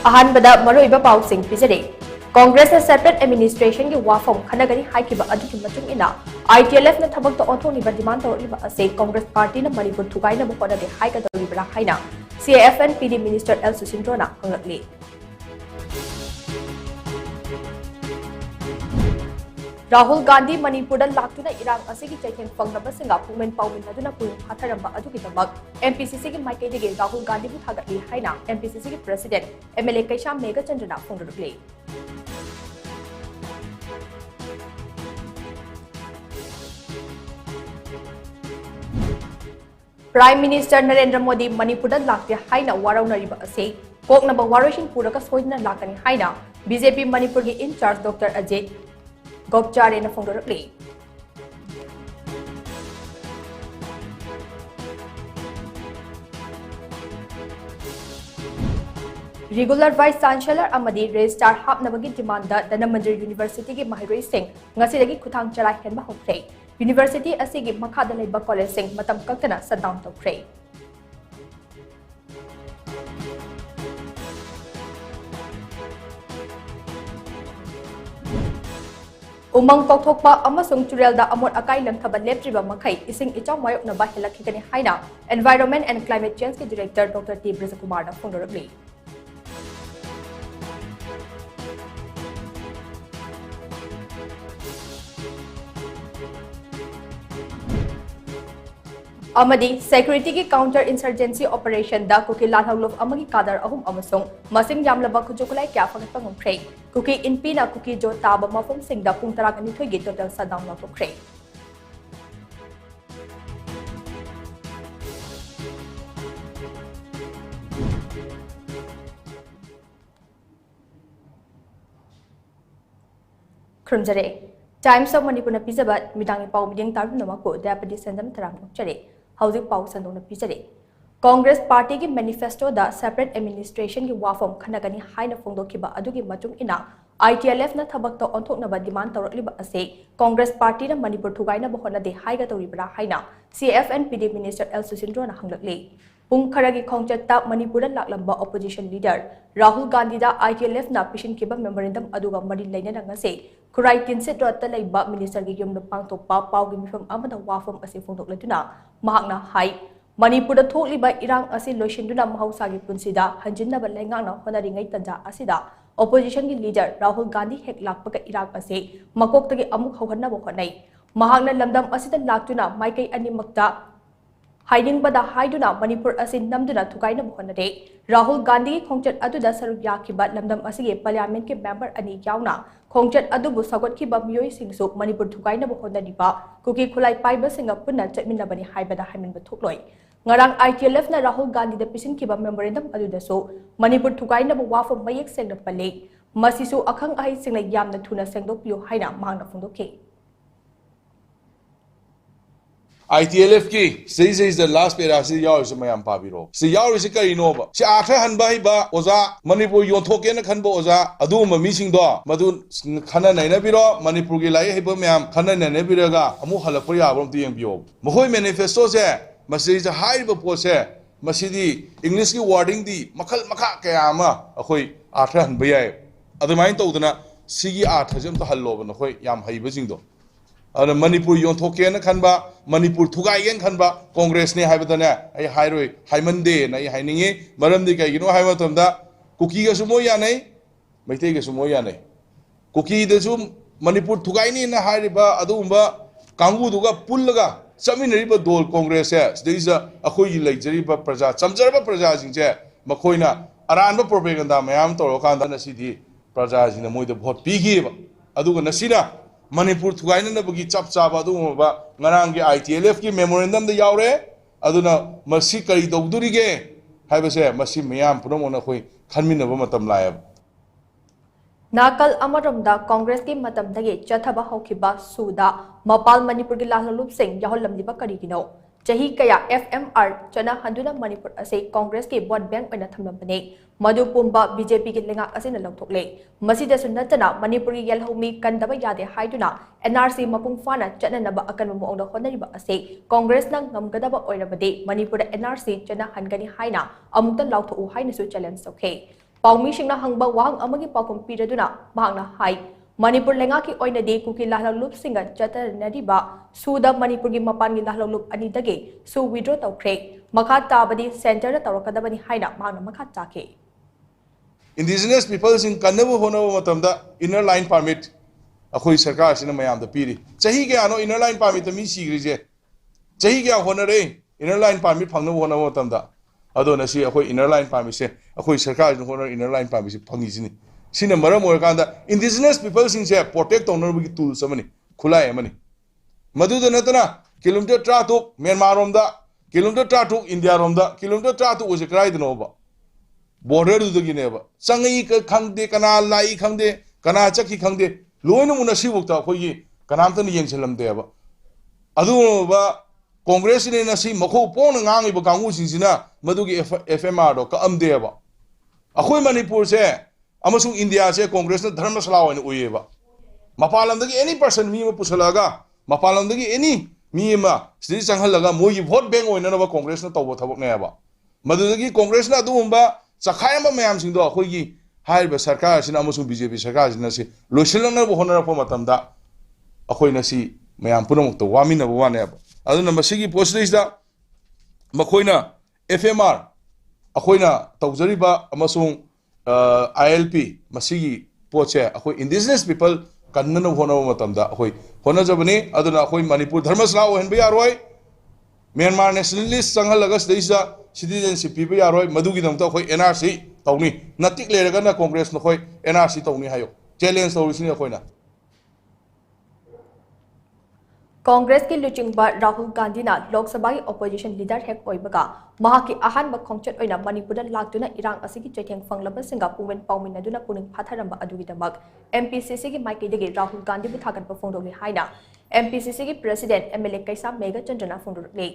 अहानबदा मरोइबा पाउसिंग पिजरे Congress separate administration की वाफम खनगनी हाइकिबा अदुकी मचुंग इना ITLF न थबक तो ओथोनिबा डिमांड तौरिबा असे कांग्रेस पार्टी न मणिपुर थुगाइना बखोदे हाइकदौरिबरा हाइना CFN PD मिनिस्टर एल सुसिंद्रोना हंगलि राहुल गांधी मणिपुर लाक्तुना इरांग असिगी चैथें फंगनबसिंगा पुमेन पाउमिनदुना पुरुं हाथरंबा अदुगिदमक MPCC की माइकेदिगे राहुल गांधी बु थागतली हाइना MPCC की प्रेसिडेंट MLA कैशाम मेघचंद्रना फोंगदुरगले प्राइम मिनिस्टर नरेंद्र मोदी मणिपुर लाक्ते हाइना वारौनरिबा असे कोकनबा वारोइसिन पुरका सोइदना लाकनी हाइना बीजेपी मणिपुर की इंचार्ज डॉक्टर अजय गोपचारे न फोंगदुरगले रेगुलर वाइस चांसलर अमदी रजिस्ट्रार हापनबगी डिमांड धनमंदिर यूनिवर्सिटी की महरोई सिंह ngasiदगी खुथांग चरा हेनबा होख्रे यूनिवर्सिटी असिगी मखादा लेबा कॉलेज सिंह मतम कक्तना सटडाउन तौख्रे उमंग कौथोकपा अमसुंग चुरेलदा अमोट अकाई लंथबा लेप्ट्रिबा मखै इसिंग इचाव मायोकनबा हेलखिगनी हाइना एनवायरनमेंट एंड क्लाइमेट चेंज के डायरेक्टर डॉक्टर टी ब्रजकुमार न फोंगदुरगले अमदी सिक्योरिटी की काउंटर इंसर्जेंसी ऑपरेशन दा कुकी लालहौलोफ अमगी कादर अहुम अमसुंग मसिंग यामलबा खुजुकुलाई क्या फंगतपा ngomkhre कुकी इनपीना कुकी जो ताबा मफम सिंगदा पुंग तरागनी थोइगी टोटल सटडाउन लौथोख्रे खुरमजरे टाइम्स ऑफ मणिपुर न पिजबा मिदांगी पाउ मिदिंग तारुनमको दयापति सेंजम तराम नोक्चरे हौजिक पाउ संदोन पिजरे कांग्रेस पार्टी की मैनिफेस्टो दा सेपरेट एडमिनिस्ट्रेशन की वाफम खनगनी हाइना फोंदोखिबा अदुगी मचुंग इना ITLF न थबक तो ओंथोकनबा डिमांड तौरकलिबा असे कांग्रेस पार्टी न मणिपुर थुगाइना बहोनदे हाइगा तौरिबरा हाइना CFN PD मिनिस्टर एल सुसिंद्रोना हंगलकले पुंग खरगी खोंगचत्ता मणिपुर लाकलंबा ऑपोजिशन लीडर राहुल गांधी दा ITLF ना पिशिनखिबा मेमोरेंडम अदुगा मरि लेना ngase खुराई तिनसित रोत्ता लेबा मिनिस्टर की युम पांगथोकपा पाउगी मिफम अमदा वाफम असे फोंदोकलेतुना महाकना हाई मणिपुर थोकलिबा इरांग असे लोइसिनदुना महौसागी पुंसिदा हंजिनबा लेंगांगना होनारिङै तंजा असिदा ऑपोजिशन की लीडर राहुल गांधी हेक लाकपका इरांग असे मकोक्तगी अमुक हौहन्नबा होनाई महाकना लमदम असिदा लाक्तुना माइकै अनिमक्ता हाइनिंगबदा हाइदुना मणिपुर असे नमदुना थुगाइनबा होनदे राहुल गांधी की खोंचत अदुदा सरुक याखिबा लमदम असिगे पार्लियामेंट के मेंबर अनि यावना खोंचत अदुबु सगोतखिबा मियोय सिंगसु मणिपुर थुगाइनबा होनदिबा कुकी खुलाई पाइबा सिंगा पुन्ना चटमिनबनी हाइबदा हाइमिनबा थोक्लोय ngarang ITLF na Rahul Gandhi da pisinkiba memorandum adudaso Manipur thugainaba wafam mayek sengna pale masisu akhang ahai singna yamna thuna sengdokpiyo haina mangna phongdokhe ITLF ki is the last pera si yaw se mayam pabiro si yaw se kai no ba si atha han bai ba oza Manipur yon thoke na khan bo oza adu ma mi sing do madu khana nai na biro Manipur gi lai hebo mayam khana nai na biro ga amu halapur ya brom tiyeng biyo mohoi manifesto se masih high pose masih English की wording दी मखल मखा क्या आमा अखोई आठरहन बयाए अदमाइन तो उतना सिगी आठजम तो hello बन अखोई याम हाई बजिंग दो अरे मणिपुर यों थोके न खनबा मणिपुर थुगाइगेन खनबा कांग्रेस ने हाई बतने आई हाई रोई हाई मंदे नहीं हाई निंगे मरम दी कहीं नो हाई मतम दा कुकी का सुमो या नहीं मैते का सुमो या नहीं कुकी दसुम मणिपुर थुगाइनी न हाई रिबा अदुम्बा कांगू दुगा पुल लगा चमिनरिबा दोल कांग्रेस है सिदैजा अखोई लेजरिबा प्रजा चमजरबा प्रजा जिंजे मखोइना अरानबा प्रोपेगेंडा मयाम तोरकांदा नसिदि प्रजा जिना मोइद भोट पीगिबा अदुगा नसिना मणिपुर थुगाइननबगी चप चाबा अदुबा ngaraंगे ITLF की मेमोरेंडम द यावरे अदुना मसि करी दौदुरिगे हाइबसे मसि मयाम पुरमोना खोइ खनमिनबा मतम लायब नाकल अमरमदा कांग्रेस की मतमदगे चथबा हौखिबा सुदा मपाल मणिपुर की लाललुप सिंह याहोलमदिबा करिगिनो चही कया FMR चना हंदुना मणिपुर असे कांग्रेस के वोट बैंक ओइना थमलमबने मधुपुंबा बीजेपी के लेंगा असिना लौथोकले मसिदसु नतना मणिपुर की यलहौमी कंदबा यादे हाइदुना NRC मपुंग फाना चननबा अकन मोंगदा होनरिबा असे कांग्रेस ना ngमगदबा ओइरबदे मणिपुर NRC चना हनगनी हाइना अमुक्ता लौथो हाइनसु चैलेंज सौखे ꯄꯥꯎꯃꯤꯁꯤꯡꯅ ꯍꯪꯕ ꯋꯥꯍꯪ ꯑꯃꯒꯤ ꯄꯥꯎꯈꯨꯝ ꯄꯤꯔꯗꯨꯅ ꯃꯍꯥꯛꯅ ꯍꯥꯏ ꯃꯅꯤꯄꯨꯔ ꯂꯩꯉꯥꯛꯀꯤ ꯑꯣꯏꯅꯗꯤ ꯀꯨꯀꯤ ꯂꯥꯜꯍꯧꯂꯨꯞꯁꯤꯡꯒ ꯆꯠꯊꯅꯔꯤꯕ ꯁꯨꯗ ꯃꯅꯤꯄꯨꯔꯒꯤ ꯃꯄꯥꯟꯒꯤ ꯂꯥꯜꯍꯧꯂꯨꯞ ꯑꯅꯤꯗꯒꯤ ꯁꯨ ꯋꯤꯗ꯭ꯔꯣ ꯇꯧꯈ꯭ꯔꯦ ꯃꯈꯥ ꯇꯥꯕꯗꯤ ꯁꯦꯟꯇꯔꯗ ꯇꯧꯔꯛꯀꯗꯕꯅꯤ ꯍꯥꯏꯅ ꯃꯍꯥꯛꯅ ꯃꯈꯥ ꯇꯥꯈꯤ indigenous people sing kanabu honabu matamda inner line permit akhoi sarkar sina mayam da piri chahi kya no inner line permit mi sigri je chahi kya honare inner line permit phangnabu honabu matamda ado na si akhoi inner line permit se akhoi sarkar no honor inner line permit se phangi sini sina maram or kanda indigenous people sing se protect owner bu tools amani khulai amani madu da natana kilometer tratuk myanmar romda kilometer tratuk india romda kilometer tratuk uje krai de no ba border du gi neba changi ka khangde kana lai khangde kana chakhi khangde loina muna sibukta khoi gi kanam tan yeng chelam de ba adu ba congress ne na si makho pon ngang ba kangu sin sina madu gi fmr do ka am de ba akhoi manipur se amasung india se congress na dharma sala oina uye ba mapalam dagi any person mi ma pusalaga mapalam dagi any mi ma sidi changhal laga moi gi vote bank oina na ba congress na tawba thabak ne ba madu dagi congress na du ba Sakayama mayam sing do akhoi haiba sarkar sina amasung BJP sarkar sina si loisilana bo honara po matamda akhoi na si mayam punamuk to wamina bo wane ba aduna masigi post da makoina FMR akhoi na tawjariba amasung ILP masigi poche akhoi indigenous people kannana honaba matamda akhoi honajabani aduna akhoi manipur dharmasala ohen ba yaroi Myanmar nationalist changhalaga sida citizenship piba yaroi madugi damta khoi NRC tawni natik leraga na congress na khoi NRC tawni hayo challenge tawrisini khoina Congress की लुचिंगबा राहुल गांधी ना लोकसभा की opposition leader हेक ओइबगा महाकी अहान ब खोंचट ओइना मणिपुर लाक्तुना इरांग असिगी चैथेंग फंगलब सिंगा पुवेन पाउमिनदुना पुनिंग फाथरंबा अदुगिदमक MPCC की माइकेदगी राहुल गांधी बु थागन फोंदोगले हाइना MPCC की प्रेसिडेंट एमएलए कैसा मेगा चंद्रना फोंदोगले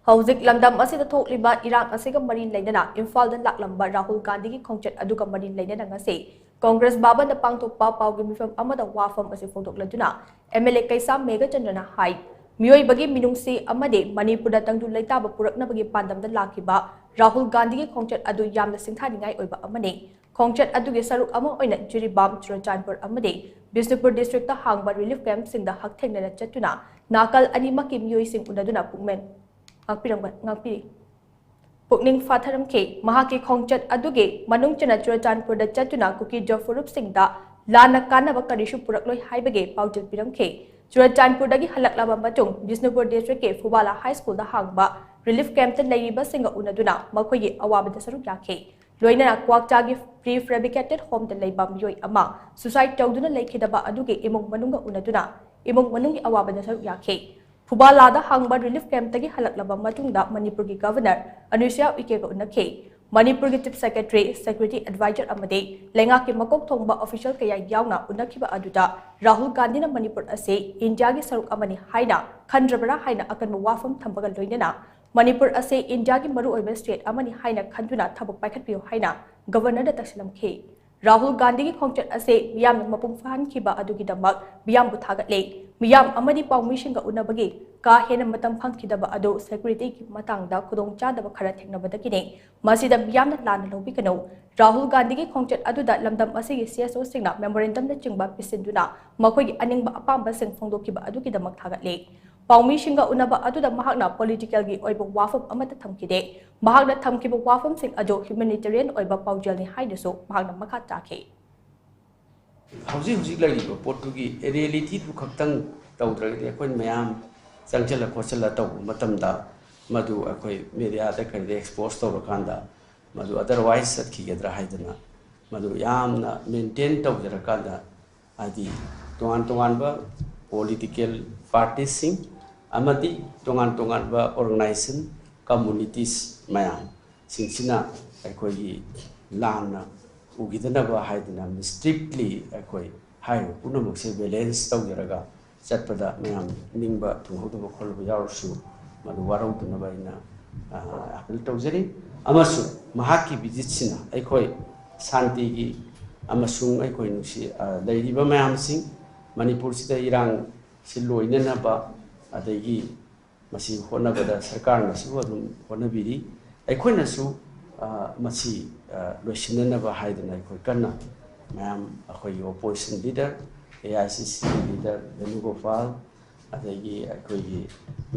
हौजिक लमदम असिदा थोकलिबा इरांग असिगा मरी लेना इम्फाल द लाक्लंबा राहुल गांधी की खोंचट अदुगा मरी लेना ngase कांग्रेस बाबन द पांगथोकपा पाउगी मिफम अमदा वाफम असे फोंदोगलदुना एमएलए कैसा मेगा चंद्रना हाई मियोई बगी मिनुंगसी अमदे मणिपुर तंगदु लेताब पुरकनबगी पांदमदा लाखिबा राहुल गांधी की खोंचट अदु यामना सिंथानिंगाई ओइबा अमने खोंचट अदुगे सरुक अमा ओइना जिरीबाम चुरचानपुर अमदे बिष्णुपुर डिस्ट्रिक्ट ता हांगबा रिलीफ कैंप सिंगदा हकथेंगना चतुना नाकल अनिमकी मियोई सिंग उनदुना पुगमेन ngakpiri pukning fatharam ke mahaki khongchat aduge manungchana churachanpur da chatuna kuki jofurup singda lana kanaba karishu purakloi haibage paujil piram ke churachanpur dagi halaklaba matung bisnupur district ke fubala high school da hangba relief camp ta leiba singa unaduna makhoi awaba da saruk yakhe loina kwakcha gi prefabricated home da leiba miyoi ama suicide tawduna leikhidaba aduge imong manunga unaduna imong manungi awaba da saruk yakhe Fubala hangba relief camp tagi halaklaba matungda Manipur ki governor Anusia Uike ko unakhe Manipur ki chief secretary security advisor amade lenga ki makok thongba official kaya yauna unakhiba aduda Rahul Gandhi na Manipur ase India gi saruk amani haina khandrabara haina akan wafam thambaga loinana Manipur ase India gi maru oiba state amani haina khanduna thabuk paikhatpiyo haina governor da taksilam khe Rahul Gandhi ki khongchat ase miyam mapung fahan khiba adugi damak miyam bu thagatle miyam amadi pawmishin ga unabagi ka hena matam phangkhidaba ado security ki matangda khudong chadaba khara thengnabadakine masida miyam na lana lobi kano Rahul Gandhi ki khongchat aduda lamdam asigi CSO singna memorandum na chingba pisinduna makhoi gi aningba apamba sing phongdokhiba adugi damak thagatle pawmishin ga unaba aduda mahakna political gi oiba wafam amata thamkide mahakna thamkiba wafam sing ado humanitarian oiba pawjal ni haidaso mahakna makha takhe Housing lagi potugi reality tu khaptang tawdragi akoi mayam changchala khosala taw matamda madu akoi media da kan expose tawrakanda madu otherwise satki gedra haidana madu yamna maintain tawjarakanda adi tongan ba political parties sing amadi tongan ba organization communities mayam singsina akoi lana ugidana ba haidana strictly akoi hai punamuk se balance tawjaraga chatpada mayam ningba thunghodo kholba yarsu madu warau tunaba ina apil tawjari amasu mahaki visit sina akoi santi gi amasung akoi nusi leiriba mayam sing manipur sida irang siloina ba adagi masi honabada sarkar na su adum honabiri akoi na su मसी लोइसिननबा हाइदना अखोय कन्ना मैम अखोय opposition leader AICC leader Venugopal अदगी अखोय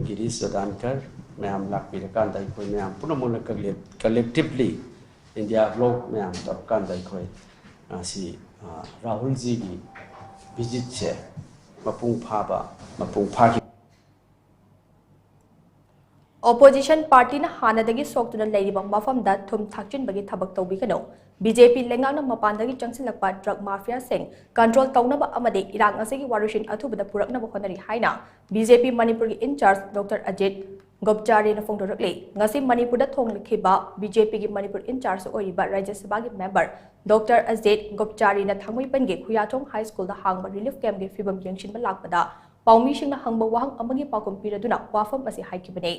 गिरीश जदानकर मैम लाकपिरकांदा अखोय मैम पुनमुल कलेक्टिवली इंडिया ब्लॉक मैम तबकांदा अखोय asi राहुल जी की विजिट से मपुंग Phagi Opposition party na hanadagi soktuna leiribang mafamda thum thakchin bagi thabak tawbikano BJP lengangna mapandagi changsilakpa drug mafia sing control tawnaba amade irang asigi warishin athubada puraknaba honari haina BJP Manipur gi in charge Dr. Ajit Gopchari na phongdorakle ngasi Manipur da thonglikhiba BJP gi Manipur in charge oiba Rajya Sabha gi member Dr. Ajit Gopchari na thangmui penge Khuyathong High School da hangba relief camp gi fibam yengshinba lakpada paumi singna hangba wahang amagi pakom piraduna wafam asi haikibane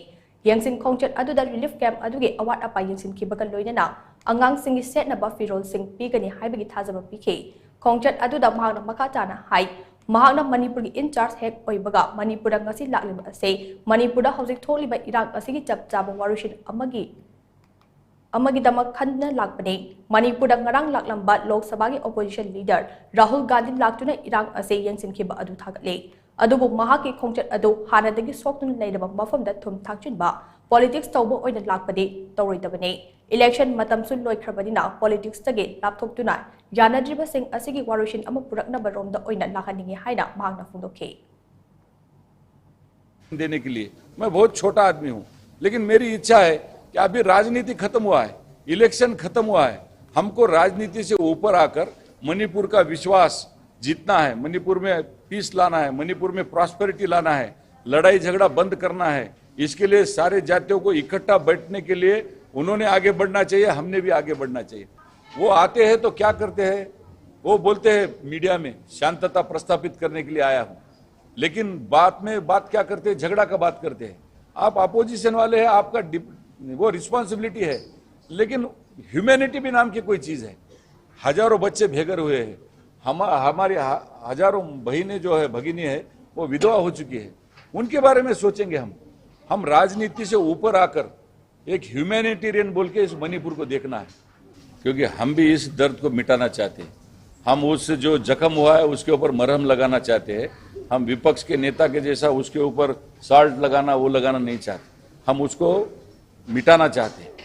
Yangsin Kongchat Aduda relief camp Adugi awat apa Yangsin Kibakan Loinana, Angang Singi set na Buffalo Sing Pigani Hibagi Tazama PK, Kongchat Aduda Mahana Makatana Hai, Mahana Manipur in charge head Oibaga, Manipura Ngasi Laklim say, Manipura housing totally by Iraq Asigi Chap Jaba Warushin Amagi Dama Kandna Lakbane, Manipura Ngarang Laklambat Lok Sabagi opposition leader, Rahul Gandhi Laktuna Iraq Asay Yangsin Kiba Adu Tagale. Adubu mahaki kongchat adu hanadagi soktun leidaba mafamda thum thakchin ba politics tawbo oina lakpade tawroidabane election matam sun loikrabadina politics tage lapthoktuna yanadriba sing asigi warushin ama purakna baromda oina lakaningi haina mahakna phungdokhe देने के लिए मैं बहुत छोटा आदमी हूं लेकिन मेरी इच्छा है कि अभी राजनीति खत्म हुआ है इलेक्शन खत्म हुआ है हमको राजनीति से ऊपर आकर मणिपुर का विश्वास जीतना है मणिपुर में पीस लाना है मणिपुर में प्रॉस्पेरिटी लाना है लड़ाई झगड़ा बंद करना है इसके लिए सारे जातियों को इकट्ठा बैठने के लिए उन्होंने आगे बढ़ना चाहिए हमने भी आगे बढ़ना चाहिए वो आते हैं तो क्या करते हैं वो बोलते हैं मीडिया में शांतता प्रस्थापित करने के लिए आया हूं लेकिन बात क्या करते हैं झगड़ा का बात करते हैं आप अपोजिशन वाले हैं आपका वो रिस्पॉन्सिबिलिटी है लेकिन ह्यूमैनिटी भी नाम की कोई चीज है हजारों बच्चे भेगर हुए हैं हमारी हजारों बहनें जो है भगिनी है वो विधवा हो चुकी है उनके बारे में सोचेंगे हम राजनीति से ऊपर आकर एक ह्यूमैनिटेरियन बोल के इस मणिपुर को देखना है क्योंकि हम भी इस दर्द को मिटाना चाहते हैं हम उस जो जख्म हुआ है उसके ऊपर मरहम लगाना चाहते हैं हम विपक्ष के नेता के जैसा उसके ऊपर साल्ट लगाना वो लगाना नहीं चाहते हम उसको मिटाना चाहते हैं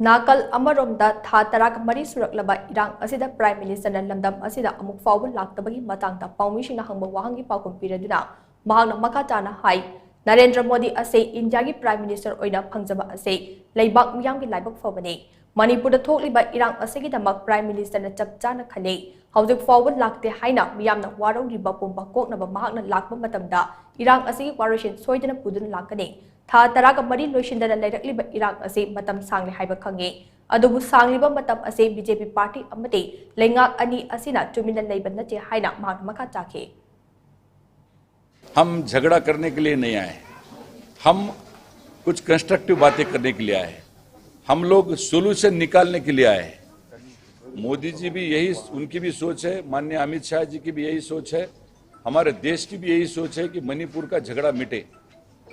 Nakal Amaromda Tha Tarak Mari Suraklaba Irang Asida Prime Minister and Landam Asida Amuk Fawul Laktabagi Matangta Paumishi na Hangba Wahangi Paukum Piraduna Mahang Makatana Hai Narendra Modi Asay Indiagi Prime Minister Oida Pangzaba Asay Laibak Miyam Laibak Fawani Manipur totally by Irang Asagi Damak Prime Minister na Chapjana Kale Howzik Fawul Lakte Haina Miyam na Waro Riba Pumba Kok na Mahang Lakba Matamda Irang Asigi Warushin Soidana Pudun Lakane Tha Taraga Mari Loishindana directly by Iraq Asay Matam Sangli Haiba Kange Adubu Sangliba Matam Asay BJP party Amate Lengak Ani Asina Tumina Laban Nati Haina Mahmaka Take हम झगड़ा करने के लिए नहीं आए हम कुछ constructive बातें करने के लिए आए हम लोग सोल्यूशन निकालने के लिए आए मोदी जी भी यही उनकी भी सोच है माननीय अमित शाह जी की भी यही सोच है हमारे देश की भी यही सोच है कि मणिपुर का झगड़ा मिटे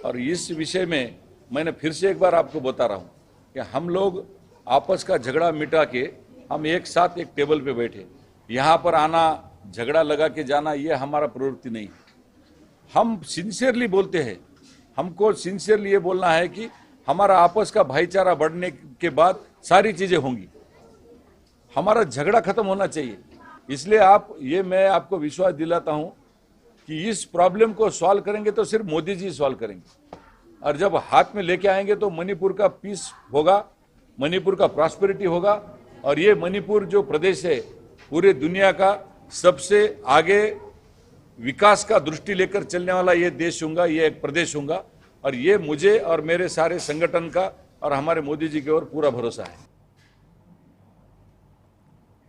और इस विषय में मैंने फिर से एक बार आपको बता रहा हूं कि हम लोग आपस का झगड़ा मिटा के हम एक साथ एक टेबल पे बैठे यहां पर आना झगड़ा लगा के जाना ये हमारा प्रवृत्ति नहीं हम सिंसियरली बोलते हैं हमको सिंसियरली ये बोलना है कि हमारा आपस का भाईचारा बढ़ने के बाद सारी चीजें होंगी हमारा झगड़ा खत्म होना चाहिए इसलिए मैं आपको विश्वास दिलाता हूं कि इस प्रॉब्लम को सॉल्व करेंगे तो सिर्फ मोदी जी सॉल्व करेंगे और जब हाथ में लेके आएंगे तो मणिपुर का पीस होगा मणिपुर का प्रॉस्पेरिटी होगा और ये मणिपुर जो प्रदेश है पूरे दुनिया का सबसे आगे विकास का दृष्टि लेकर चलने वाला ये देश होगा ये एक प्रदेश होगा और ये मुझे और मेरे सारे संगठन का और हमारे मोदी जी की ओर पूरा भरोसा है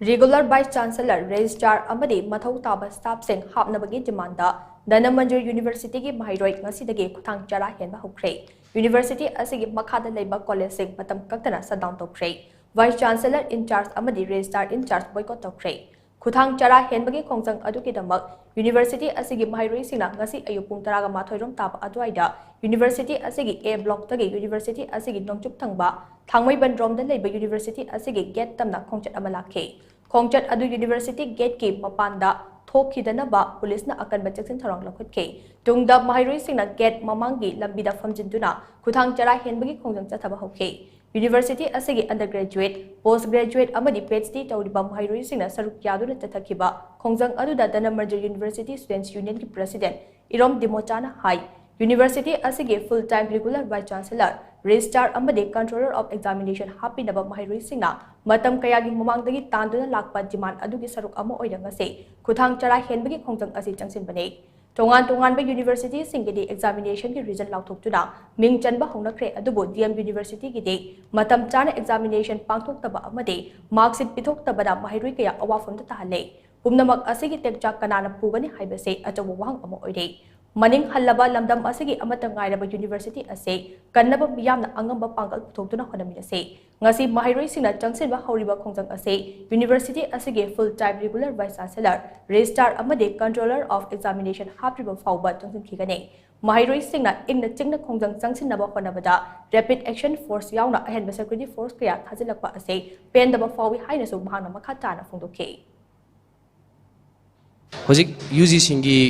Regular Vice Chancellor Registrar Amadi Mathau Taba Staff Sing Hapnabagi Demanda Danamanjur University Gi Mahairoi Ngasidagi Kuthang Chara Henba Hokre University Asigi Makhada Labor College Sing Matam Kaktana Sadam Tokre Vice Chancellor in charge Amadi Registrar in charge Boycott Tokre Kuthang Chara Henbagi Kongsang Aduki Damak University asigi mahairoi singna ngasi ayu pung 12 rom taba adwaida University asigi A block tagi University asigi nongchup thangba thangmai ban rom da leiba University asigi gate tamna khongchat ama lakhe khongchat adu University gate ki mapanda thokhidanaba police na akan bachaksin tharong lakhutke tungda mahairoi singna gate mamangi lambida famjinduna kuthang chara henbagi khongjang chathaba hokhe University asigi undergraduate, postgraduate amadi PhD tawriba mahairoi singna saruk yaduna tathakiba khongjang aduda Danamarjir University Students Union ki President Irom Dimochana hai University asigi full-time regular vice chancellor registrar amadi controller of examination hapinaba mahairoi singna matam kayagi mamangdagi tanduna lakpa jiman adugi saruk ama oiranga se kuthang chara henbagi khongjang asi changsin bane Tongan ba University singidi examination ki result lauthokuna ming chanba honakre adubo DM University ki de matam chana examination pangthokta amade marksheet pithokta da mahairoi kaya awafam ta tahale pumnamak asigi tekchak kanana pugani haibase achawa wahang ama oire maning hallaba lamdam asigi amata ngairaba University ase kannaba miyamna angamba pangkal puthokuna honamina se ngasi mahairoi singna changsinba horiba khongjang ase University asigi full time regular vice chancellor registrar amade controller of examination hapriba fawba changsin khigane mahairoi singna ingna chingna khongjang changsinaba honabada rapid action force yauna ahenba security force kaya thajilakpa ase pendaba fawi haina su mahana makha tana phongdokhe hojik UG singi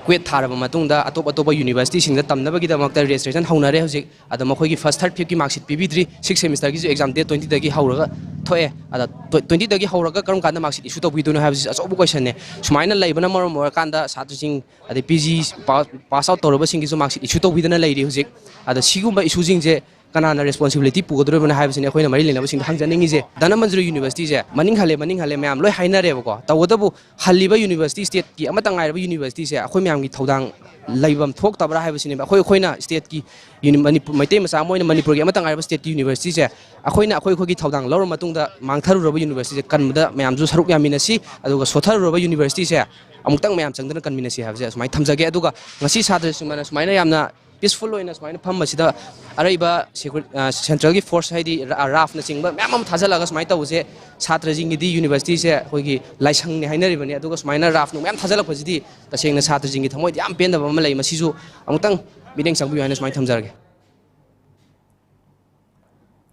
Quit Taraba Matunda, Atopa University, Sing the Tamnabagi, the registration, Honare, at the Mohogi first 30 marks at PB3, 6 semester exam day 20 dagi Hauraga, Toy, at 20 dagi Hauraga, Kanda marks issue we don't have as question. Smina Labana more Kanda, Satusing at the PG pass out Toroba sing is marks issue within a lady who's at the Sigumba issuing the Kanana responsibility, Pugodro have in a Queen Marilyn, was in Hangzang is a Danamanjir University, Manning Hale, Mam, Loy Haina Revoco, Tawadabu, Haliba University State, Amatanga University, Homiam Todang, Labam talked about have seen Hoyna State, my team is Samoy Manipuri, Amatanga State University, Ahoina Hoki Todang, Laura Matunda, Mangtaru University, Kanada, Mam Jusruka Minasi, Aduga Sotar University, Amutang Mam Sandan Minasi have my Tamzaga, Nasi Saturday, Mina. Peaceful in as mine Pamasida Araba Central Force Heidi Raf Nasing, but Mamma Tazalagas might was a Satrajing the University, Hogi, Lysang Hinari, Adugas minor Raf, no Mam Tazala Positi, the saying the Satrajing it, Hoy, I'm Penda Malay Masizu, Amutang, meeting some behind my Tamzarg.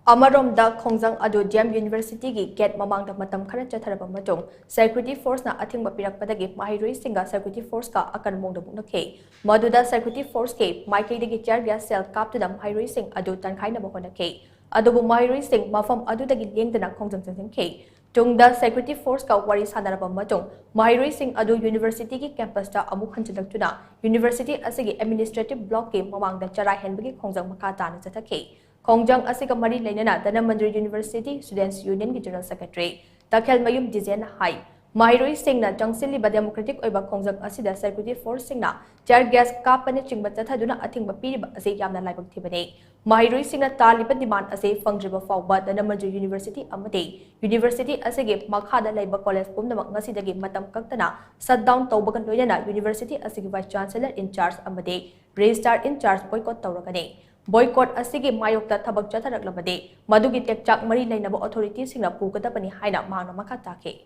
Amarom da Khongjang adu Jam University gi gate mamang da matam khara chatharaba matung security force na athingba pirak padagi mahairoi singa security force ka akan mong da bukna ke maduda security force ke maikei dagi char gas cell kap da mahairoi sing adu tankhai na bokona ke adubu mahairoi sing mafam adu dagi lengdana Khongjang changchang ke tungda security force ka wari sanaraba matung mahairoi sing adu university ki campus da amu khanchalaktuna university asigi administrative block ke mamang da chara henbagi Khongjang makha tana chathake Khongjang asika mari lainana Danamanjir University Students Union ki General Secretary Takhel Mayum Dizen hai Mahairoi singna Changsili ba Democratic oiba Khongjang asida security force singna tear gas kapane chingba chathaduna athingba piriba ase yamna laibak thibane Mahairoi singna taliba demand ase fangjiba fawba Danamanjir University amade University asige makhada laiba college pumnamak ngasidagi matam kaktana shutdown tawbagan loinana University asige vice chancellor in charge amade registrar in charge boycott tawragane Boycott asigi mayokta thabak chatharaklamade madugi tekchak mari lainaba authorities singna pugadapani haina mangna makha take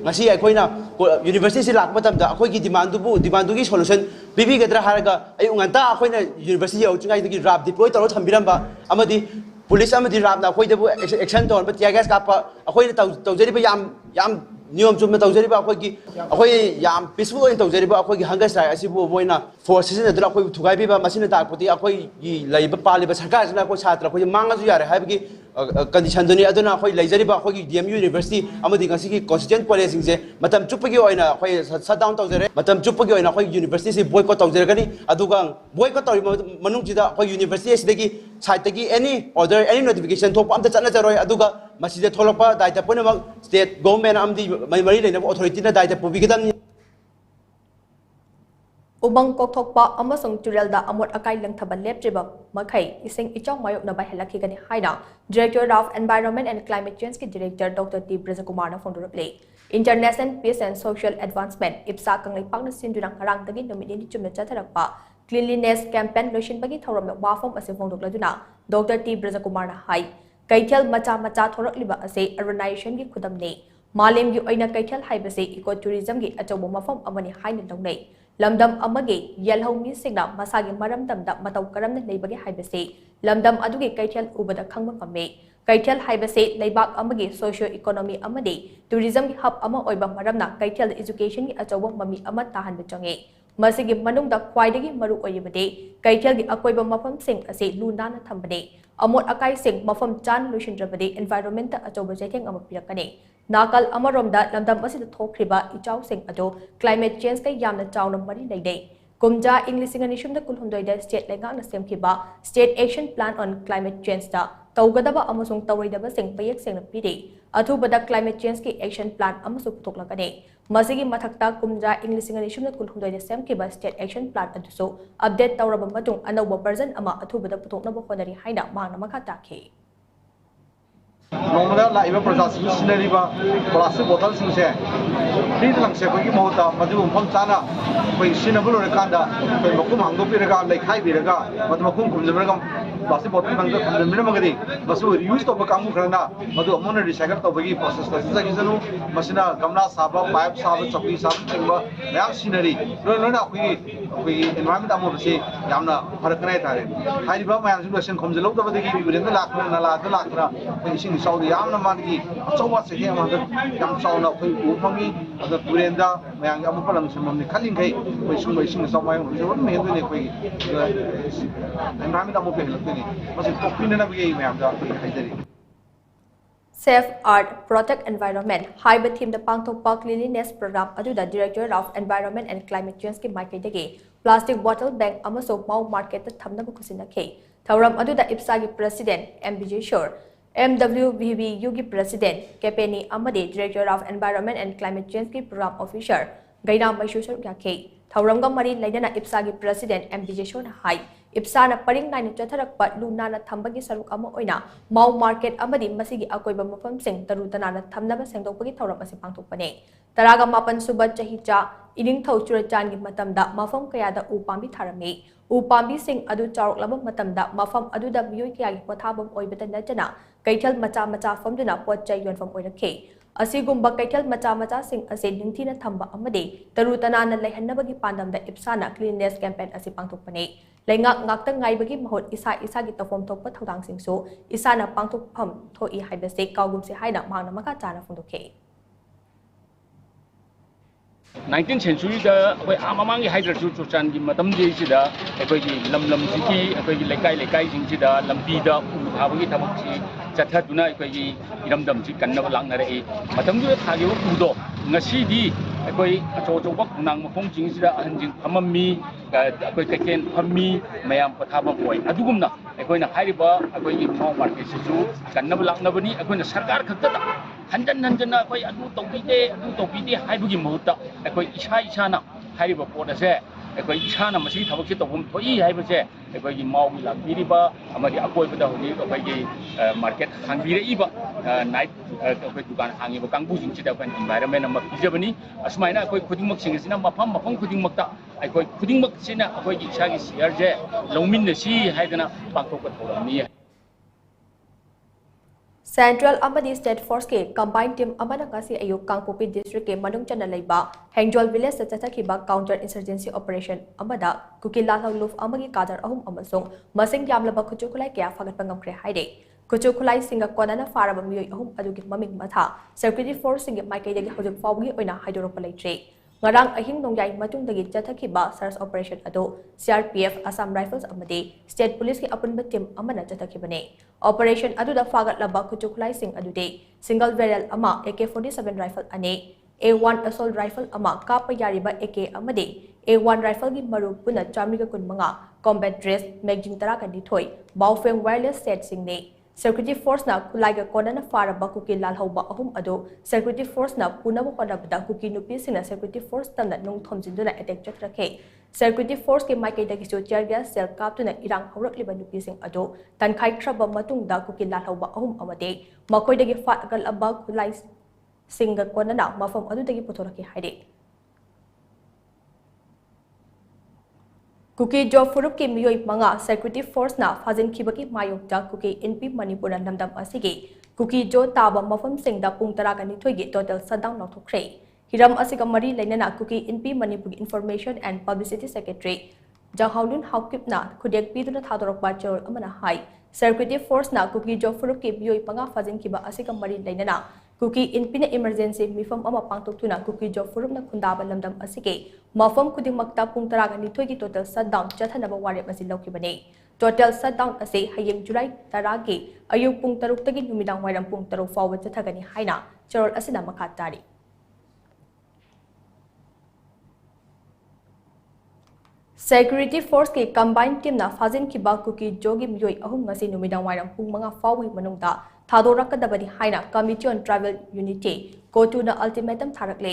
ngasi akoina university si lak matam da akoi gi demand gi solution bibi gadra haraga ay unganta akoina university au chingai gi rap deploy taro thambiramba amadi police amadi rap na akoi debu action ton ba tiagas ka pa akoi tawjari ba yam Niom Jum Tawzariba Akoy Yam peaceful in Tawzariba Akoy Hunger Strike Asibu Boina forces in the Drakoi to Gaiba Masina Takoti Akoy Labor Paliba Sarkas Nako Satra Mangazia Habki condition Aduna Hoy Lazariba Hoy DM University Amadikasi constituent policies Matam Chupagi in a sat down Tawzare Matam Chupagi in a University boycott Tawzargani Adugang boycott Manujida Hoy University Degi Saitaki any order any notification top on the Chanazaro Aduga Masida Tolopa Daita Punama state government Amdi my marine authority na dahil po bigyan Ubang kokthokpa amasung turelda amot akai lang thaban leptriba makai ising ichong mayok na bahelaki gani haina Director of Environment and Climate Change ki Director Dr. T. Brajakumar na fonduraple International Peace and Social Advancement IPSA kanglay pang na sindunang harang dagi nomini chumna chatharakpa Cleanliness Campaign lotion bagi thoram na wafom ase fondukladuna Dr. T. Brajakumar na hai Kaithel macha thorak liba ase urbanization ki khudam ne मालेम की ओइना Kaithal हाइबसे eco tourism की अचौब मफम अमनि हाइना लौनै लमदम अमगे यलहौमी सिंगना मसागी मरमदमदा मतौ करमना लेबगे हाइबसे लमदम अदुगे Kaithal उबदा खंगबा ngame Kaithal हाइबसे लेबाक अमगे socio economy अमदे tourism की hub अमा ओइबा मरमना Kaithal education की अचौब mummy अमा ताहनबा चंगे मसिगी मनुंगदा ख्वाइदगी मरु ओइबदे कैथल की अकोइबा मफम सिंग असे लुनाना थंबदे अमोट acai सिंग मफम चान लुशिंद्रबदे environment अचौब जैथेंग अमा पिरकने नाकल अमरोमदा लमदम असिद थोखरिबा इचाउ सिंग अदो क्लाइमेट चेंज का यामना चाउना मरी लेदे कुमजा इंग्लिशिंग अनिशुमदा कुलहुंदोइदा स्टेट लेंगांगना सेमखिबा state action plan on climate change दा तौगदबा अमसुंग तौरैदबा सिंग पयेक सेंगना पिरे अथुबदा क्लाइमेट चेंज की एक्शन प्लान अमसु पुथोक्लकने मसिगी मथक्ता कुमजा इंग्लिशिंग अनिशुमदा कुलहुंदोइदा सेमखिबा स्टेट एक्शन प्लान अदुसो अपडेट तौरबा मतुंग अनौबा वर्जन अमा अथुबदा पुथोक्नबा होनरी हाइना मांगना मखा ताखे नोंमदा लाइव प्रजासिंग सिनरीबा प्लास्टिक बोतल सिंसे फ्रीद लंगसे कोई महत्ता मधु मफम चाना कोई सिनबल रकांदा कोई मकुम हांगदो पिरगा लेखाई बिरगा मधु मकुम कुमजबरगा प्लास्टिक बोतल मंग थमदमिन मगदी बसु यूज तो कांगु खरना मधु अमोन रिसाइकल तोबगी प्रोसेस तसगी जनु मसिना गमला साबा पाइप साबा चपी साबा चिंबा मयाम सिनरी लोना कोई एनवायरनमेंट अमो बसे यामना फरकनाय थारे हाइबा मयाम जुलेशन खमजलो तबदगी बिरेंदा लाखना नाला दा लाखना कोई सिंग साउदी यामना मानगी अचौवा से हे माद याम चाउना कोई उफंगी अद पुरेंदा मयाम अमो पलम सममनि खलिंगै कोई सिंग साउमाय जोन मेदने कोई एनवायरनमेंट अमो पे Safe Art Protect Environment हाइब थीम पांथोकपा क्लीनलीनेस प्रोग्राम अदुदा director of environment and climate change की माइकैदगे प्लास्टिक बॉटल बैंक अमसो माउ मार्केट थमनब खुसिनखे थौरम अदुदा इप्सा की प्रेसिडेंट एमबीजे शोर MWVBU की प्रेसिडेंट केपेनी अमदे director of environment and climate change की प्रोग्राम ऑफिसर गैना मैशुसर याखे थौरम मरी लेना इप्सा की प्रेसिडेंट एमबीजे शोर हाई इप्साना परिंग नाइन चथरक लुना थम्बगी सरुक माउ मार्केट मसिगी अकोइब मफम सिंग तरु तनाना थम्नब सेंदोकपगी थौरम असे पांथोकपने तरागा मापन सुब चहिचा इनिंगथौ चुरचान की मतमदा मफम कयादा उ पांबी थारमे उ पांबी सिंग अदु चारोकलब मतमदा मफम अदुदा मियोय कयागी पोथाबम ओइबता नजना कैथल मचा मचा फमदुना पोतचै योनफम ओइरखे असिगुम्बा कैथल मचा मचा सिंग असे निंगथीना थम्बा अमदे तरु तनाना लेहन्नबगी पांदमदा इप्साना क्लीननेस कैंपेन असे पांथोकपने लेंगाक ngakta ngaibagi mahot isa isa gi tofom thokpa thodang singso isana pangthokpham thoi haibase kaugum se haina mangna maka chana phundokhe 19th century da koi amamangi hydra chu chan gi matam je sida koi gi lam ji ki koi gi lekai jing sida lampi da u thabagi thabak chi chathatuna koi gi iramdam chi kannaba langna rei matam du thagi u do ngasi di koi acho ba nang mafong jing sida ahanjing amammi koi kaken phammi mayam pathabam oi adugumna koi na hairiba koi gi mau market su kannaba langna bani koi na sarkar khakta hanjan koi adu tawbide haibugi mahutta koi isa na hairiba pot ase koi isa na masi thabak se tawum thoi haibase koi gi mau gi lakiriba amadi akoi bada honi koi gi market hangbire iba night koi dukan hangi ba kangbu jing chida kan environment am bijabani asmaina koi khudingmak sing sina mafam khudingmak ta koi khudingmak sina koi gi isa gi share je longmin na si haidana pangthok ka thoramni Central Amadi State Force के combined team अमना ngasi ayuk Kangpopi district के manung chana leiba Hengjol village sa chathakhiba counter insurgency operation amada Kukila Luf amagi kadar ahum amasung masing yamlaba khuchukulai kya fagatpa ngamkhre haide khuchukulai singa konana faraba miyoi ahum adugi maming matha security force singa maikaidagi hojik fawgi oina haidoroppa leitre ngarang ahing nongyai matungdagi chathakhiba search operation ado CRPF Assam Rifles amade state police ki apunba team amana chathakibane operation aduda fagatlaba khuchukulai sing adude single barrel ama AK-47 rifle ane A1 assault rifle ama kapa yariba AK amade A1 rifle gi maru puna chamriga kunmanga combat dress magazine tara kan dithoi baufeng wireless set singne security force na kulaiga konana faraba kuki lalhauba ahum ado security force na punaba konabda kuki nupi sina security force tamna nung thomjinduna attack chakrakhe security force ke maikai da gisu tear gas cell kaptuna irang haurakliba nupi sing ado tankhai thraba matungda kuki lalhauba ahum amade makoi dagi fatgal aba kulai singa konana mafam adu dagi puthoraki haide Kuki job furup ke miyoi manga security force na fazin khibaki mayok da kuki NP Manipur namdam asige kuki jo taba mafam singda pung taraga nithoigi total shutdown lauthokre hiram asiga mari lainana kuki inpi Manipuri Information and Publicity Secretary Janghaulun Haukipna khudek piduna thadorokba chorol amana hai security force na kuki jo furup ki bioi panga fajin kiba asiga mari lainana kuki inpina emergency mifam ama pangtoktuna kuki jo furup na khundaba lamdam asike mafam khudingmakta pung taraga nithoigi total shutdown chathanaba warep asi laukibane total shutdown ase hayeng July 10 gi ayuk pung 6 tagi numidang wairam pung 3 fawba chathagani haina chorol asina makha tari security force ke combined team na fajin kiba kuki jogi mioi ahum ngasi numidang wairam pung 5 fawwi manungda thadorakadabani haina committee on travel unity kotu na ultimatum tharakle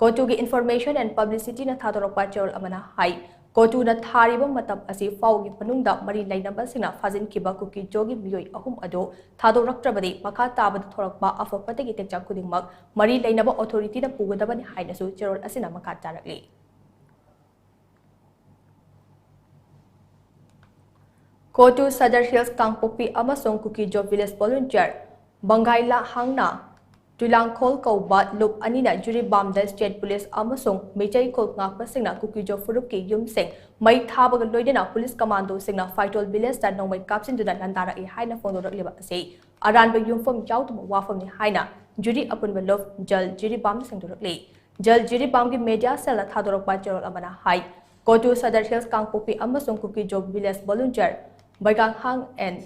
kotu gi information and publicity na thadorokpa chorol amana hai kotu na thariba matam asi fawgi panungda mari lainamba sina fajin kiba kuki jogi mioi ahum ado thadorakrabadi makha tabad thorakpa afapatagi tekja kudingmak mari lainaba authority na pugadabani haina su chorol asina makha tarakle Kotu Sadar Hills Kangpopi amasong Kuki Jo Village Volunteer Bangaila Hangna Tulangkhol Kauba Lup Anina Juri Bamda State Police amasong Mejai Kol Ngakpa Singna Kuki Jo Furuki Yum Sing Mai Thabaga Loidena Police Commando Singna Faitol Village that no mai capsin to the Nandara e Haina Fondo Liba say Aran by Yum from Yautuma Wafam Haina Juri upon the love Jal Jiri Bam Sing directly Jal Jiri Bamgi Media Sella Thadorok Bajor Amana Hai Kotu Sadar Hills Kangpopi amasong Kuki Jo Village Volunteer Bagang Hang and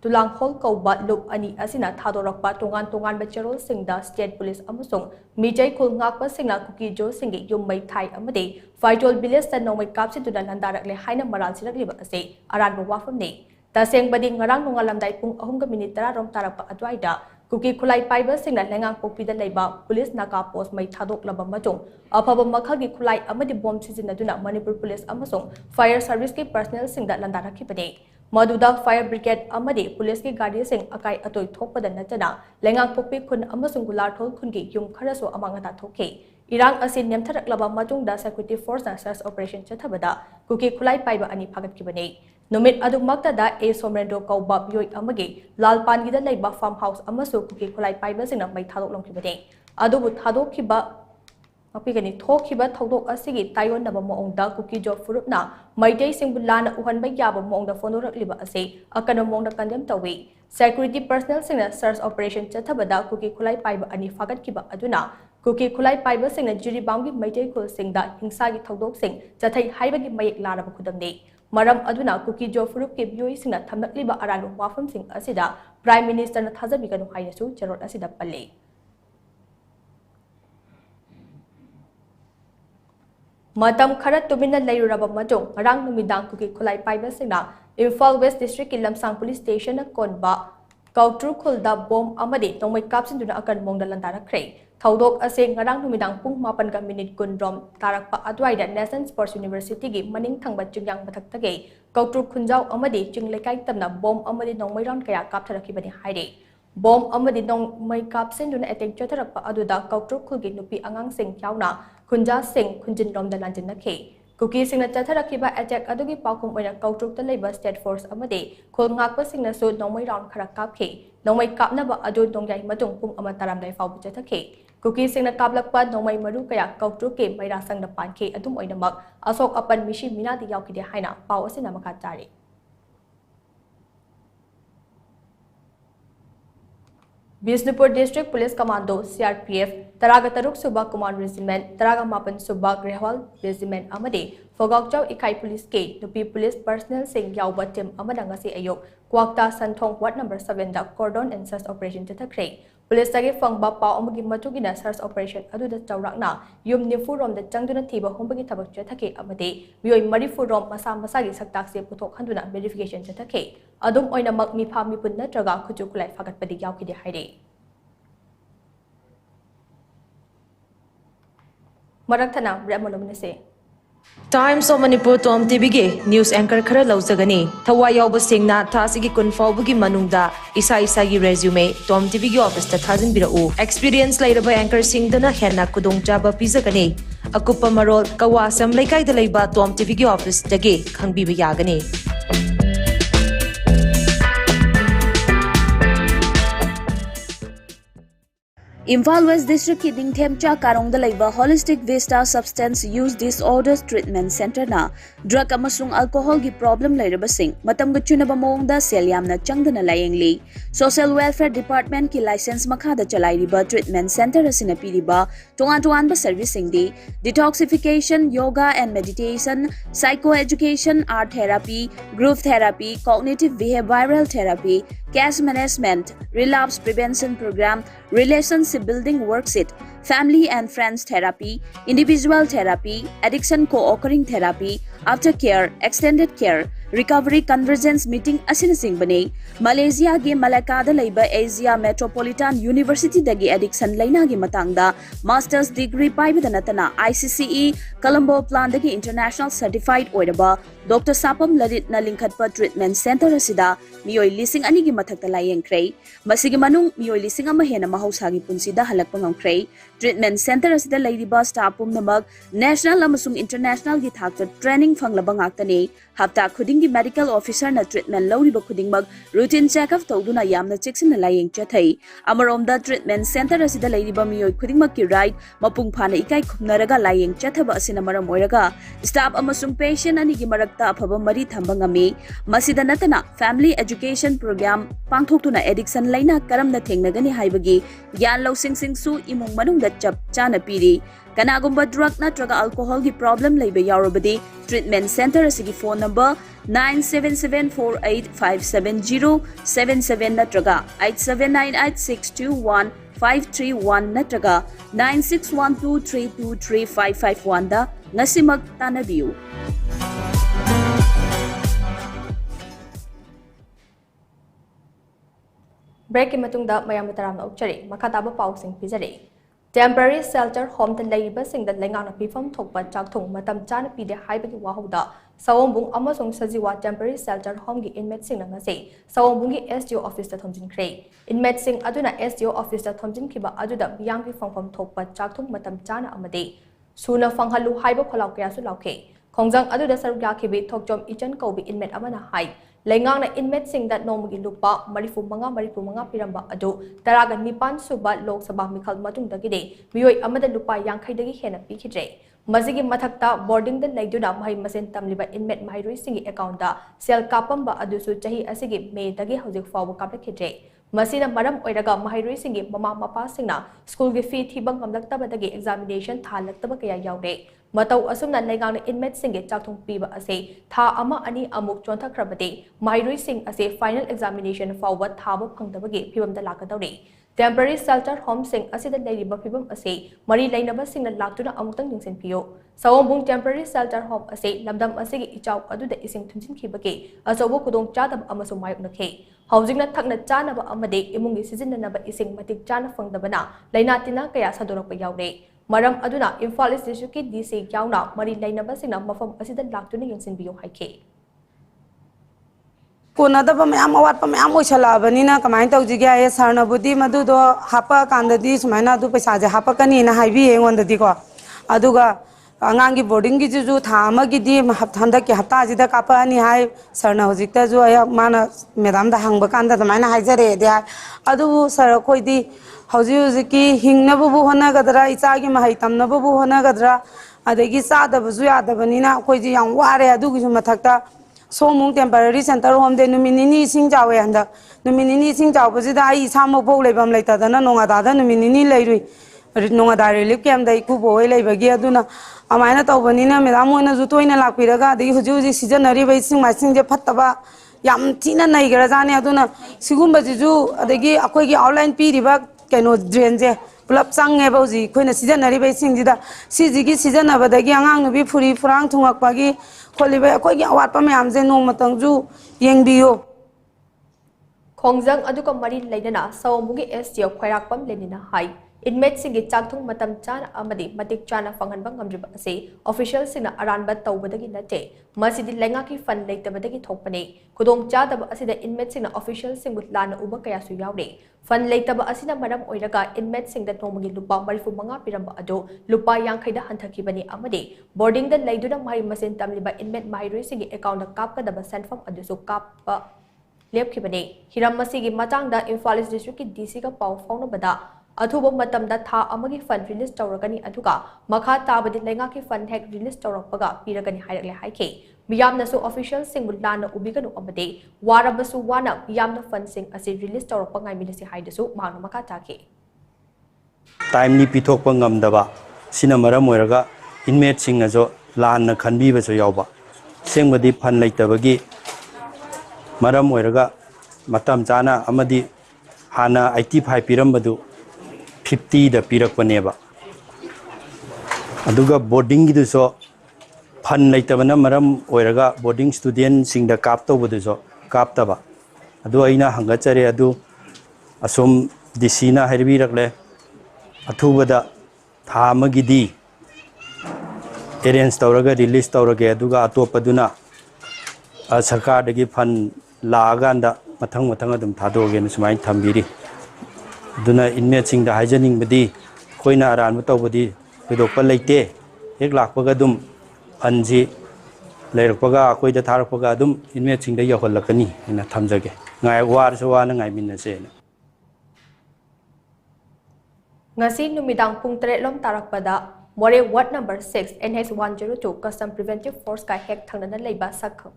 Tulangkhol Kauba Lup Ani Asina Thadorakpa Tongan Bachelor Singda State Police amasong Mijay Kul Ngakpa Singna Kuki Jo Singi Yum Mai Thai Amade Faitol Village that no mai capsin to the Nandarakle Haina Maral Sirakliba Ase Aran Wafam Ne Taseng Bading Ngarang Nungalamdai Pung Ahunga Minitara Rom Tarapa Adwaida Kuki Kulai Piber Singna Lengang Popi the Leba Police Naka Post Mai Thadok Laba Matung Apaba Makagi Kulai Amadi Bomb Season Aduna Manipur Police amasong Fire Service ki personnel Sing that Landara Kipade Maduda Fire Brigade Amadi Police ki Gadi Sing Akai Atoi Thokpada Natana Lengang Popi Kun amasong Gular Thol Kungi Yung Karaso Amangata Thoke Irang Asin Nemtarak Laba Matung da Security Force na Search Operation Chathabada Kuki Kulai Piber Ani Pagat Kibane Numit Adugmakta da A Somrendo Kauba Bioi Amagi Lalpan Gida Laiba Farmhouse Amasu Kuki Kulai Piber Sing Mai Thadok Long Kibane Adubu Thadok Kiba Apigani Thokiba Todok Asigi Taiwan Naba Mongda Kuki Jo Furupna Maitei Singbulana Uhan Bayaba Mongda Fonorak Liba Ase Akano Mongda Kandem Tawi Security personnel Singna Search Operation Chatabada Kuki Kulai Piber Ani Fagat Kiba Aduna Kuki Kulai Piber Singna Juri Bamgi Maitei Kul Singda Hingsagi Todok Sing Chatai Haibagi Mayek Laraba Kudamne Maram Aduna Kuki Jo Furup Ke Bioi Singna Thamnak Liba Aranu Wafam Sing Asida Prime Minister na Thazabiganu Hayasu Charot Asida Pale Matam Kharat Tumina Layraba Matung, Rang Numidang Kuki Kulai Piber Singna, Imphal West District Lamsang Police Station Konba, Kautru Kulda Bomb Amadi, no mai capsin to the Akan Mongda Landara Cray. Thaudok Asing Rang Numidang Pung Mapan Minute Gundrom, Tarakpa Adwaida, Nasan Sports University, Maning Tangba Jungyang Bataktage, Kautru Kunjau Amadi, Jinglekai Tamna, Bomb Amadi no Mairan Kaya Kaptarakibani Haide. Bomb Amadi no mai capsin to the attack Jotarapa Aduda, Kautru Kulgi Nupi Angang Sing Yauna. Kunja Singh Kunjin Rom the Lantin Nake. Cookie Sing the Tatarakiba attack Adugi Pakum when a Kautruk the Labour State Force Amade, Kol Ngakpa Sing the Sud no way round Karakapke, no way Kapnaba Adu Dongai Matung Pum Amataram Dai Fabutake. Cookie Sing the Kablakpa no way Marukaya Kautruke, Maira Sang the Panke, Adum Oinamak, Asok upon Mishi Mina the Yaki de Haina, Powers in Amakatari. Bisnupur District Police Commando CRPF Taraga Taruk Subha Command Regiment Taraga Mapan Subha Grehwal Regiment Amade Fogokchau Ikai Police Gate Nupi Police Personnel Sing Yauba Tim Amadangasi Ayok Kwakta Santong Ward number 7 da Cordon and Search Operation Tatakre Police Tagi Fangba Pa Omagi Matugina Search Operation Adu the Chaurakna Yum Nifurom the Changduna Tiba Hombagi Tabak Chatake Amade Mui Marifurom Masam Masagi Saktaksi Putok Handuna verification Chatake Adum Oina Magmi Pami Punna Traga Kujukulai Fagat Padi Yauki de Haide Maraktana Ramolomnese Times of Manipurtom TV news anchor khara laujagani thawai yawba singna thasigi kunfawbugi manungda isa gi resume Tom TV gi office ta thajin birau experience lairaba anchor singdana henna kudongchaba pizagani akupa marol kawasam laikai da leiba Tom TV gi office dage khangbiba yagani Imphal West District ki Dingthemcha Karongda laiba Holistic Vista Substance Use Disorders Treatment Center na drug amasung alcohol gi problem lairabasing matam ga chunaba mawngda sel yamna changdana layengli. Social Welfare Department ki license makhada chalairiba treatment center asina piriba tongan ba servicing di detoxification, yoga and meditation, psychoeducation, art therapy, group therapy, cognitive behavioral therapy, cash management, relapse prevention program, relationship building worksheet, family and friends therapy, individual therapy, addiction co-occurring therapy, aftercare, extended care, recovery convergence meeting asinasing bane. Malaysia ge Malacca da laiba Asia Metropolitan University dagi addiction laina gi matangda master's degree paibada natana ICCE Colombo plan dagi international certified oidaba Dr. Sapam Lalit na lingkhatpa treatment center asida miyoi lising ani gi mathakta layengkrei masigi manung miyoi lising ama hena mahausagi punsida halakpa ngamkrei treatment center asida laidiba staff pumnamak national amasung international gi thakta training fanglaba ngaktani hafta khuding gi medical officer na treatment lawriba khudingmak routine check-up tawduna yamna checksina layeng chathai amaromda treatment center asida laidiba miyoi khudingmak ki right mapung phana ikai khumnaraga layeng chathaba asina maram oiraga staff amasung patient ani gi marakta afaba mari thamba ngami masida natana family education program pangthoktuna addiction laina karamna thengnagani haibagi gyan losing singsu imung manungda chap chana piri kanagumba drug natraga alcohol gi problem laiba yarobadi treatment center asigi phone number 9774857077 natraga 8798621531 natraga 9612323551 da ngasimak tanabiu. Break ki matungda mayam taram ukchari makataba pausing pizare. Temporary shelter home tan laiba sing that lengang na pifam thokpa chakthung matam chana pide haibagi wahauda sawombung amasung sajiwa temporary shelter home gi inmate sing na ngase sawombung gi SDO office ta thomjin khrei inmate sing aduna SDO office ta thomjin khiba aduda biyang ki phangpham thokpa chakthung matam chana amade suna phanghalu haiba kholau kya su lauke khongjang aduda sarugya khibi thokjom ichan kobi inmate amana hai lengang na inmate sing that nomugi lupa marifu manga piramba adu taraga nipan suba lok sabha mikhal matung dagide miyoi amada lupa yankhai dagi hena pikhidre mazigi mathakta boarding the laiduna mai masen tamliba inmate mairui singi account da sel kapamba adu su chahi asigi me dagi hojik fawu kapakhidre masina maram oiraga mairui singi mama mapa singna school gi fee thibang kamlaktaba dagi examination thalaktaba kaya yaude matau asumna legang inmate singe chakthung piba ase tha ama ani amuk chonthakrabade mairui sing ase final examination forward thaba phangdabagi phibamda lakadawre temporary shelter home sing asida leiriba phibam ase mari lainaba singna laktuna amutang ningsin piyo sawombung temporary shelter home ase lamdam asigi ichau aduda ising thunjin khibage asobo kudong chadab amasu mayuk nakhe haujingna thakna chanaba amade imungi sijinnanaba ising matik chana phangdabana laina tina kaya sadorakpa yawre maram aduna Imphal East District ki DC yauna mari lainaba singna mafam asida laktuna yengsin biyo haike कोनदब मैम अवाट मैम ओइसलाबनीना कमाइन तौजिगे आए सरनबुदी मदुदो हापा कांददी सुमाइना दु पैसाजे हापकनी ना हाइबी एंगोंददी को अदुगा आंगांगी बोर्डिंग की जुजु थामगिदी हफ्ता के हफ्ता जिदा कापानी हाय सरना होजिकता जो आया माना मैडम दा हंगब कांदा तमाइना हाइजरे दे अदु सर कोइदी हौजी होजिकी हिंगनबु होनागदरा इचागी महै तमनबु होनागदरा अदगी सादबजु यादबनीना कोइजी याम वारे अदुगिजु मथक्ता सोमुंग टेम्पररी सेंटर होम दे नुमिनिनी सिंग जावे हंदा नुमिनिनी सिंग जावबजिदा आई सामो बौ लेबम लेतादना नोंगादादा नुमिनिनी लेरुई नोंगादा रिलीफ कैम्प दai कुबो होय लेबगी अदुना अमायना तौबनीना मेदाम होयना जुतोयना लाकपिरगा दे हुजु हुजि सिजनरी बै सिंग मासिंग जे फत्तबा याम थिना नैगरा जाने अदुना सिगुंबजिजु अदगी अखोयगी आउटलाइन पीरिबा कैनो ड्रेन जे पुलप चंगे बौजी खोयना सिजनरी बै सिंग जिदा सिजिगी सिजनबदगी आंगांग नुबी फुरी फुरांग थुंगकपागी खोलिबे अखोयगी अवाटपा मैम जे नोमतंगजु येंगबियो khongjang aduka mari lainana sawombungi SDO khwairakpam lenina hai inmate singi chakthung matam chana amadi matik chana phanghanba ngamriba ase official singna aranba tawbadagi nate masidi lenga ki fund leitabadagi thokpane kudong chadaba asida inmate singna official singu lana uba kaya su yawre fund leitaba asina maram oiraga inmate singda nomagi lupa marifu manga piramba ado lupa yankhaida hanthakibani amade boarding da leiduna mai masen tamliba inmate mairui singi account da kapkadaba senfam adusu kappa lepkhibane hiram masigi matangda Imphal East District ki DC ka pau faunabada अथुब मतमदा था अमगी fund release तौरगनी अथुगा मखा ताबदि लेंगा की fund हेक release तौरपगा पीरगनी हाइरगले हाइके मियामनसु official सिंग लाना उबिगनु अमदे वारबसु वाना मियामना fund सिंग असि release तौरप गाइमिनसि हाइदसु मांगना मखा ताके timely पिथोकप ngamdaba sina maram oiraga inmate sing ajo lanna khanbiba so yawba sengmadi fan leitabagi maram oiraga matam chana amadi hana 85 pirambadu 50 da pirakpaneba aduga boarding gi so fan leitabana maram oiraga boarding student sing da kap tawbudu so kap taba adu aina hangachare adu asum disina herbi rakle अथुबदा था मगिदी arrange तौरगा release तौरगे अदुगा अतोपदुना सरकार दगी fund लागांदा मथंग मथंग अदुम थादोगे न सुमाइन थंबिरी दुना inmate सिंग दा हाइजनिंग बदी कोइना अरान तौबदी बिदोप लेते एक लाखपगा दुम fungi लेरपगा कोइदा थारपगा दुम इनमेट सिंग दा यहलकनी न थमजगे ngai war so wa na ngai min na se ngasi numidang pung 3 lom tarakpada more ward number 6 NH102 custom preventive force ka hek thangna leiba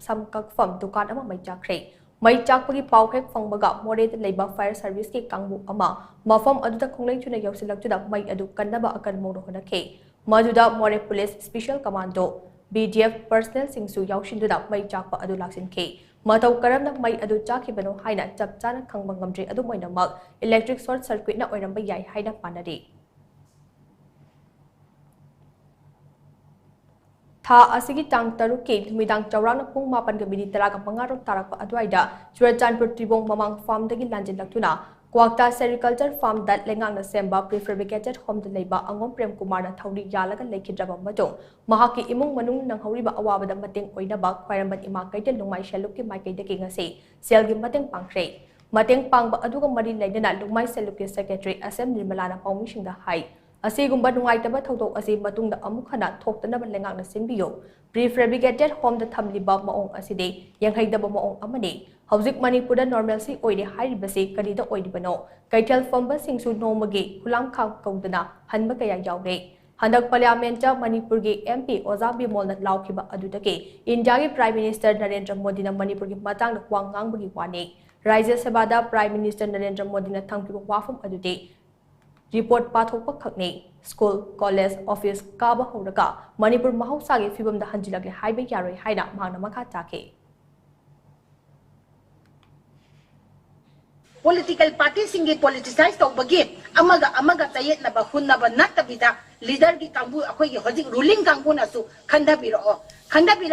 sam kak fam dukan ama mai chakre mai chakpagi pau hek phangbaga more de leiba fire service ki kangbu ama mafam aduda khongleng chuna yausilak chuda mai adu kannaba akan mono hona ke majuda more police special commando BDF personnel singsu yaushinduda mai chakpa adu laksin ke matau karamna mai adu chakibano haina chapchana khangba ngamdre adu moinamak electric short circuit na oiramba yai haina panari tha asigi tang taru ke midang chawrang pung 8:10 tarakpa adwaida Churachandpur Tribong mamang farm dagi lanjin laktuna Kwakta Sericulture Farm that lengang na semba prefabricated home de leiba angom Prem Kumar na thauri yalaga lekidraba matong mahaki imong manung nang hawriba awabada mateng oinaba khwairambat ima kaitel lungmai sheluk ki mai kaide ki ngase selgi mateng pangkre mateng pangba aduga mari leidana lungmai seluk ki secretary SM Nirmalana Paumishing da hai asigumba nungaitaba thodok asi matungda amuk hana thoktanaba lengang na simbiyo prefabricated home da thamliba maong aside yanghaidaba maong amane Hauzik Manipura normalcy oide hairibase kadida oidibano kaitel famba singsu nomage hulang khang kaudana hanba kaya yawre handak parliament Manipur ge MP Oza Bimol na laukhiba adudake India ge Prime Minister Narendra Modi na Manipur ge matang na kwangang bagi wane Rajya Sabha da Prime Minister Narendra Modi na thangkiba wafam adude report pathokpa khakne school college office kaba horaga Manipur mahausa ge fibam da hanjilage haibe yaroi haina mangna makha take Political parties singi politicize to bagi amaga tayet na ba hunna ba natabida leader gi kangbu akoi gi hojik ruling kangbu na su khanda biro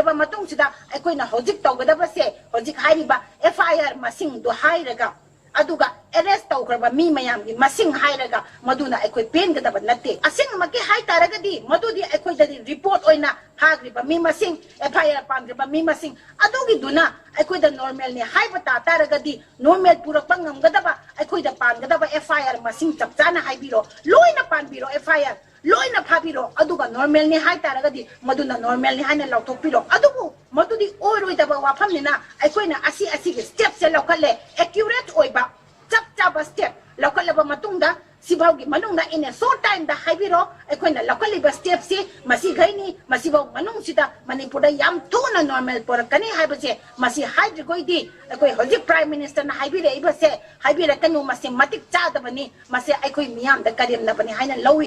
ba matung sida akoi na hojik to gada ba se hojik hairi ba FIR masing do hairaga aduga arrest to kraba mi mayam gi masing hairaga maduna akoi pen gada ba natte asing maki hai taraga di madudi akoi da report oina hagri ba mi masing FIR pam ba mi masing adugi duna akoi da normal ne hai bata taraga di normal purak pangam gada ba akoi da pan gada ba FIR masing chapchana hai biro loina pan biro FIR loina phabiro aduga normal ne hai taraga di maduna normal ne haina lauthok biro adugu madudi oroi da ba wafam ne na akoi na asi gi step se lokale accurate oiba chapcha step lokale ba matungda sibawgi manungna in a short time da haibiro akoi na lokale ba step si masi gaini masibaw manung sida Manipura yam tuna normal porakani haibase masi haidri goidi akoi hoji prime minister na haibire ibase haibire kanu masi matik cha da bani masi akoi miyam da karim na bani haina lawi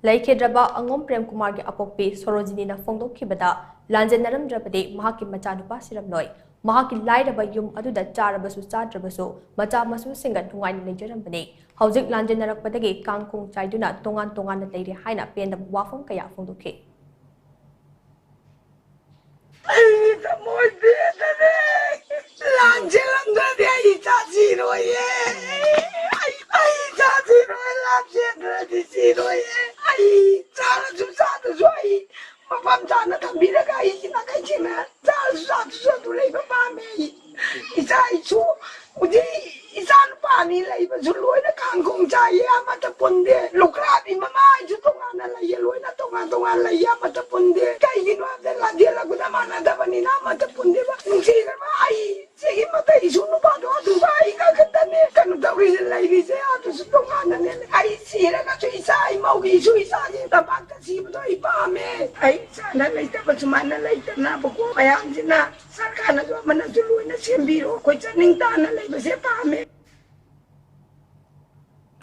Laikhedraba Angom Prem Kumar ge apokpi Sorojini na fongdokhibada lanjenaram drapade mahaki machanupa siramloi mahaki lairaba yum aduda charabasu chadrabasu macha masu singa thungai leijarambane hauzik lanjenarakpadagi kangkung chaiduna tongan na leire haina penda wafam kaya fongdokhe Sumana लेतना बको मयाम जिना सरकार ना जो मना जो लोइना सेंबीरो कोई चनिंग ताना लेबसे पामे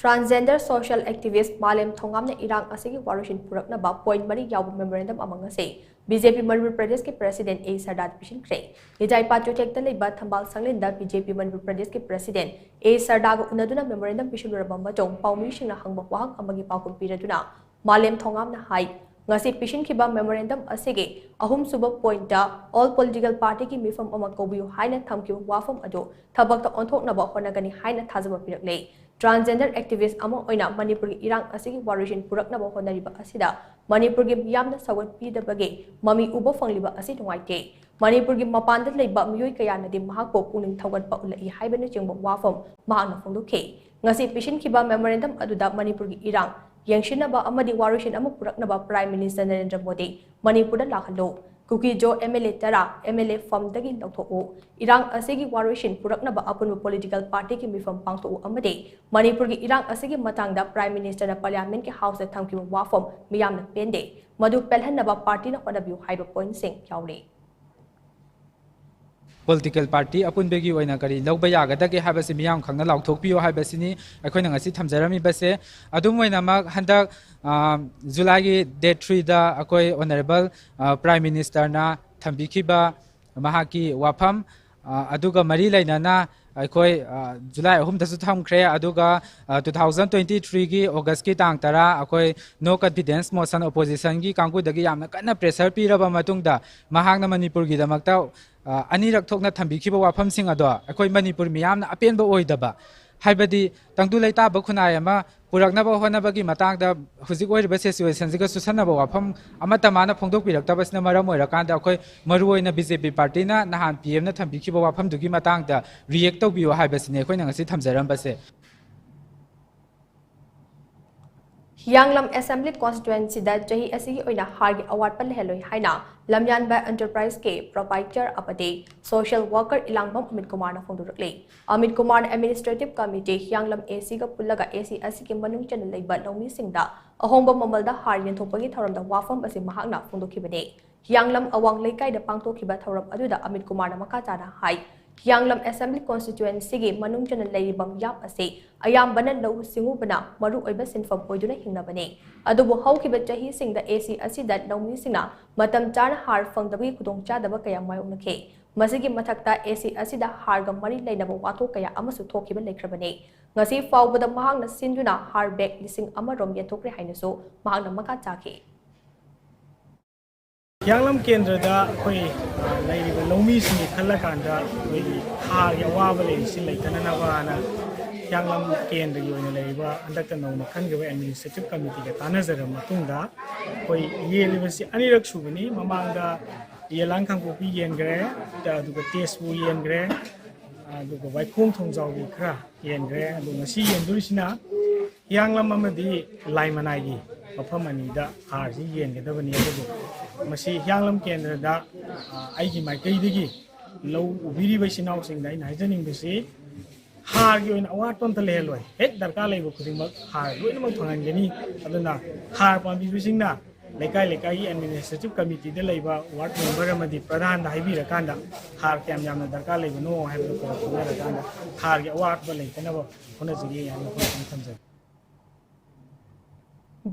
Transgender social activist Malem Thongamne Irang asigi warushin puraknaba point mari yabu memorandum among ase BJP Manipur Pradesh ke President A Sardat Pishin Kre DAYAPATI tekta leiba thambal sanglinda BJP Manipur Pradesh ke President A Sardaga unaduna memorandum pishuluraba matong paumi singna hangba wahang amagi paukum piraduna Malem Thongamna hai ngasi pishin khiba memorandum asige ahum suba point da all political party ki mifam ama kobiu haina thamki wafam ado thabakta onthoknaba honagani haina thajaba pirakle Transgender activist among oina Manipur Irang asigi warushin puraknaba honariba asida Manipur gi miyamna sawat pidabage mami uba fangliba asi tungaite Manipur gi mapanda leiba miyoi kayana di mahakpo puning thawat pa ulai haibana chingba wafam mahana phongdokhe ngasi pishin khiba memorandum aduda Manipur gi Irang yangshinaba amadi warushin amu puraknaba Prime Minister Narendra Modi Manipur da lakhalo Kuki Jo MLA Tara MLA Fam Dagi Lautho Irang Asigi Warushin Puraknaba Apun political party ki mifam pangto amade Manipur gi Irang Asigi Matangda Prime Minister na Parliament ki House thamki wafam miyam na pende Madu Pelhanaba party na honabiu haiba point sing yaure Political party apun begi oina kari lawba yagadage habasi miyam khangna lauthokpiyo habasini akoina ngasi thamjarami base adum oina mak handak July gi date 3 da akoi honorable Prime Minister na thambikhiba mahaki wafam aduga mari lainana akoi July 3 dasu thamkhre aduga 2023 gi August ki tang tara akoi no confidence motion opposition gi kangku dagi yamna kana pressure piraba matungda mahakna Manipur gi damakta anirak thokna thambikhiba wafam sing ado akoi Manipur miyamna apenba oidaba haibadi tangdu leita ba khunai ama puraknaba honabagi matangda hujik oiriba situation jiga susanaba wafam amata mana phongdok piraktabasna maram oirakanda akoi maruoina BJP party na nahan PM na thambikhiba wafam dugi matangda react tawbiyo haibasine akoi ngasi thamjaram base Yanglam Assembly constituency da jahi asigi oina hargi award pal heloi haina Lamyan by Enterprise ke proprietor apade social worker Ilangbam Amit Kumar na phongdurle Amit Kumar administrative committee Yanglam AC ga pullaga AC asigi manung channel leiba lawmi singda ahongba mamalda har yenthopagi thoramda wafam ase mahakna phongdokhibane Yanglam awang leikai da pangtokhiba thoram aduda Amit Kumar na makachana hai Yanglam Assembly constituency gi manung channel leibam yap ase ayambana law singubana maru oiba sinfam oiduna hingnabane adubu haukiba jahi singda AC asida lawmi singna matam chana har fangdabi khudong chadaba kaya mayongnakhe masigi mathakta AC asida harga mari leinaba wato kaya amasu thokiba lekrabane ngasi fawbada mahangna sinduna har bag lising amarom yenthokre hainaso mahangna maka chakhe Yanglam Kendra da koi laiba lomi singi khalakanda koi har ya wabale sin laitana na wana Yanglam Kendra yoina laiba andakta nauna khangeba administrative committee ga tanazara matungda koi yelibasi anirak sugani mamangda yelang khangpo pi yengre da duga test bu yengre duga waikhong thongjaw bi khra yengre du ngasi yendurisina Yanglam amadi laimanai gi mafamani da harji yengedabani abu masi Yanglam Kendra da aigi maikai digi low ubiri baisinaw singdai naijaning bisi har gi oina award pam tale loi hek darka leibo khudingmak har loina mak thangani aduna har pam bisingna lekai administrative committee da leiba ward member amadi pradhan da haibi rakanda har kyam yamna darka leibo no haibu ko thona rakanda har gi award ba leitana ba hona jigi yamna ko thamjai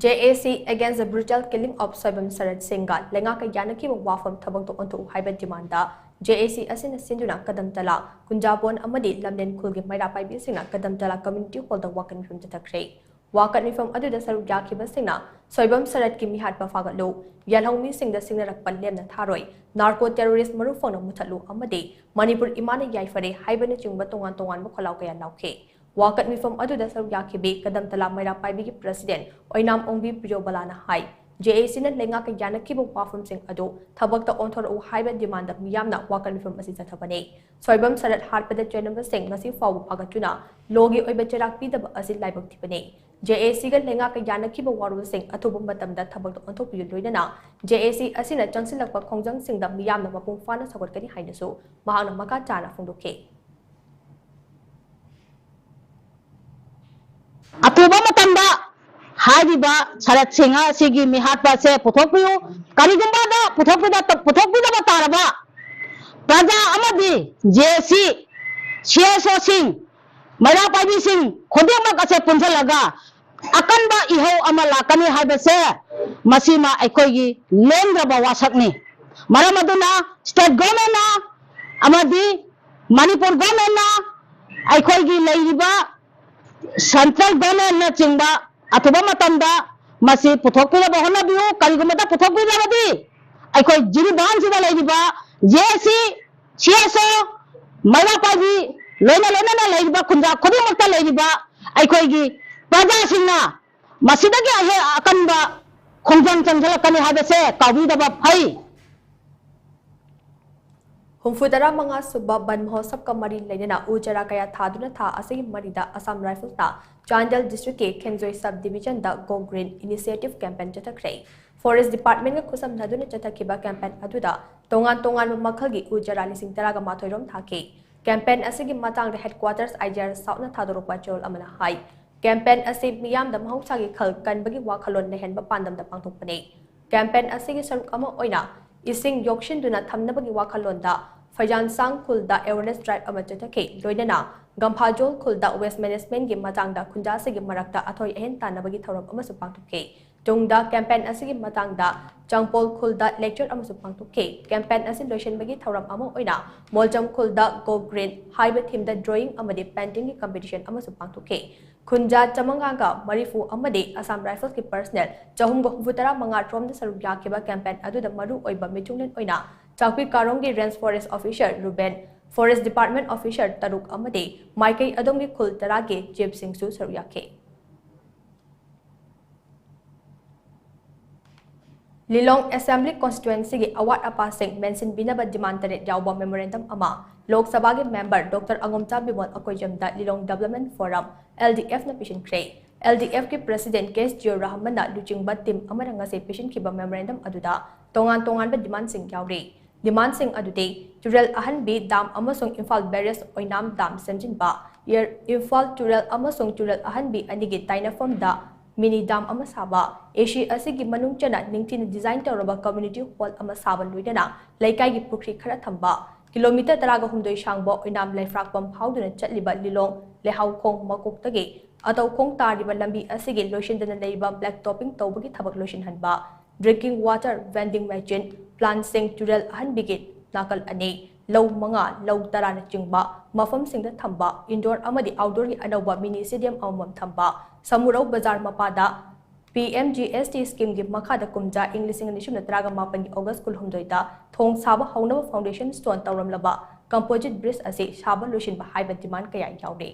JAC against the brutal killing of Soibam Sarat Singa, Lengaka Yanaki Wafam Tabang to onto Hybrid Demanda, JAC Asina Sinduna Kadam Tala, Kunjabon Amadi, Lamden Kulgi Maida Pai Bisina, Kadam Tala community hold the Wakan from the Takre. Wakan from Adu Saru Yaki Basina, Soibam Sarat Kimi had Bafagalo, Yalhong missing the singer of Palem Taroi, narco terrorist Marufon Mutalu Amadi, Manipur Imana Yaifare, Hibernaching Batongan Tongan Mokolauke and Lauke. Wakat mi from adu dasar yakibe kadam tala maira paibi ki president oinam ongbi priyo balana hai JAC na lenga ka yanaki bo wafam sing ado thabak ta onthor o haiba demand miyamna wakat mi from asisa thabane Soibam Sarat harpada chenamba sing ngasi fawu pagatuna logi oiba charak pi da asil laibak thibane JAC ga lenga ka yanaki bo waru sing athubu matam da thabak ta onthor pi loinana JAC asina changsilakpa khongjang sing da miyamna mapung fana sagot kani hainaso mahana maka chana phongdokhe Atuba matanda हारिबा सरत सिंह सिगी मिहाटपा से पुथोपियो करिगुंबादा पुथोपिदा बतारबा प्रजा अमदी जेसी CSO Singh मैरा पाइबी सिंह खुदेमक असे पुंजलगा अकनबा इहो अमा लाकनी हाइबसे मसीमा अखोगी लेंद्रबा वासकनी मरम अदुना state government ना अमदी Manipur government ना अखोगी लेरिबा central government ना चिंबा अथवा मतंदा मसी पुथोकपिरबा होनबियो करिगुमदा पुथोकपिरबदी अखोई जिरिबान सिदा लेरिबा जेसी सीएसओ मैरा पाइबी लोना लेरिबा खुंजा खुदिमक्ता लेरिबा अखोगी प्रजा सिंना मसीदगी अहे अकनबा खोंजंग चंजलकनी हाबसे काबीदबा फई हुमफुदरा मंगा सुबा बन महोत्सव का मरी लेना उजरा कया थादुना था असगी मरीदा असम राइफल्स ता चांडल डिस्ट्रिक्ट के खेंजोई सब डिवीजन दा गो ग्रीन इनिशिएटिव कैंपेन चथखरे फॉरेस्ट डिपार्टमेंट का खुसम नदुना चथखिबा कैंपेन अदुदा तोंगान मखलगी उजरा लिसिंग तरागा माथोइरोम थाके कैंपेन असगी मतंग हेडक्वार्टर्स आईजीआर साउथना थादोरपा चोल अमना हाई कैंपेन असे मियाम द महौसागी खल कनबगी वाखलोन लेहनबा पांदम द पांथोकपने कैंपेन असगी सरुक अमा ओइना इसिंग योक्शिनदुना थमनबगी वाखलोन दा फैजान सांग खुलदा अवेयरनेस ड्राइव अमा चथखे लोइनना गंफाजोल खुलदा वेस्ट मैनेजमेंट की मतंगदा खुंजासगी मरक्ता अथोय अहेन तानबगी थौरम अमसु पांथोके तुंगदा कैंपेन असगी मतंगदा चांगपोल खुलदा लेक्चर अमसु पांथोके कैंपेन असि लोइशनबगी थौरम अमा ओइना मोलजम खुलदा गो ग्रीन हाइबे थीम द ड्राइंग अमदे पेंटिंग की कंपटीशन अमसु पांथोके खुंजा चमंगांगा मरीफू अमदे असम राइफल्स की पर्सनल चहुमगो हुफुतरा मंगा ट्रोम द सरुक याकेबा कैंपेन अदुदा मरु ओइबा मिचुंगन ओइना चाकवी कारोंगी range forest officer Ruben forest department officer तरुक अमदे माइकई अदोंगी खुल तरागे जेब सिंह सरुक याके लिलोंग असेंबली कॉन्स्टिट्युएंसी की अवार्ड अपासिंग मेंशन बिनबा डिमांड तरे यावबा मेमोरेंडम अमा लोक सभा के मेंबर डॉक्टर अंगोमचा बिमोल अकोइजमदा लिलोंग डेवलपमेंट फोरम LDF न पिशनख्रे LDF के प्रेसिडेंट केस जियो रहमान लुचिंगबा टीम अमरंग से पिशनखिबा मेमोरेंडम अदुदा तोंगान डिमांड सिंह यावरे डिमांड सिंह अदुदे टुरेल अहनबी दाम अमसोंग इम्फाल बैरेस ओइनाम दाम सेमजिनबा इम्फाल टुरेल अमसोंग टुरेल अहनबी अनिगे ताइनाफम दा मिनी दाम अमा साबा एशी असिगी मनुंग चना निंगथिन डिजाइन तौरबा कम्युनिटी हॉल अमा साबा लोइदना लैकाई पुखरी खरा थंबा किलोमीटर तरागा हुमदोई सांगबो इनाम लैफ्राकपम फाउदुना चटलिबा लिलोंग लेहाउ खोंग मकोक्तगे अतौ खोंग तारिबा लंबी असिगे लोइशनदना लेइबा ब्लैक टॉपिंग तौबगी थबक लोइशन हनबा drinking water vending machine plant सिंग टुरेल अहनबिगे नाकल अने लौ मंगा लौ तराना चिंगबा मफम सिंगदा थंबा इंडोर अमदि आउटडोर की अनौबा मिनी स्टेडियम अमम थंबा समुरौ बाजार मपादा PMGST स्कीम की मखादा कुमजा इंग्लिशिंग निशुन तरागा मापन की अगस्त कुलहुमदोइदा थोंग साबा हौनब फाउंडेशन स्टोन तौरमलबा कंपोजिट ब्रिज असे साबा लोशिन हाइबा डिमांड कया यावरे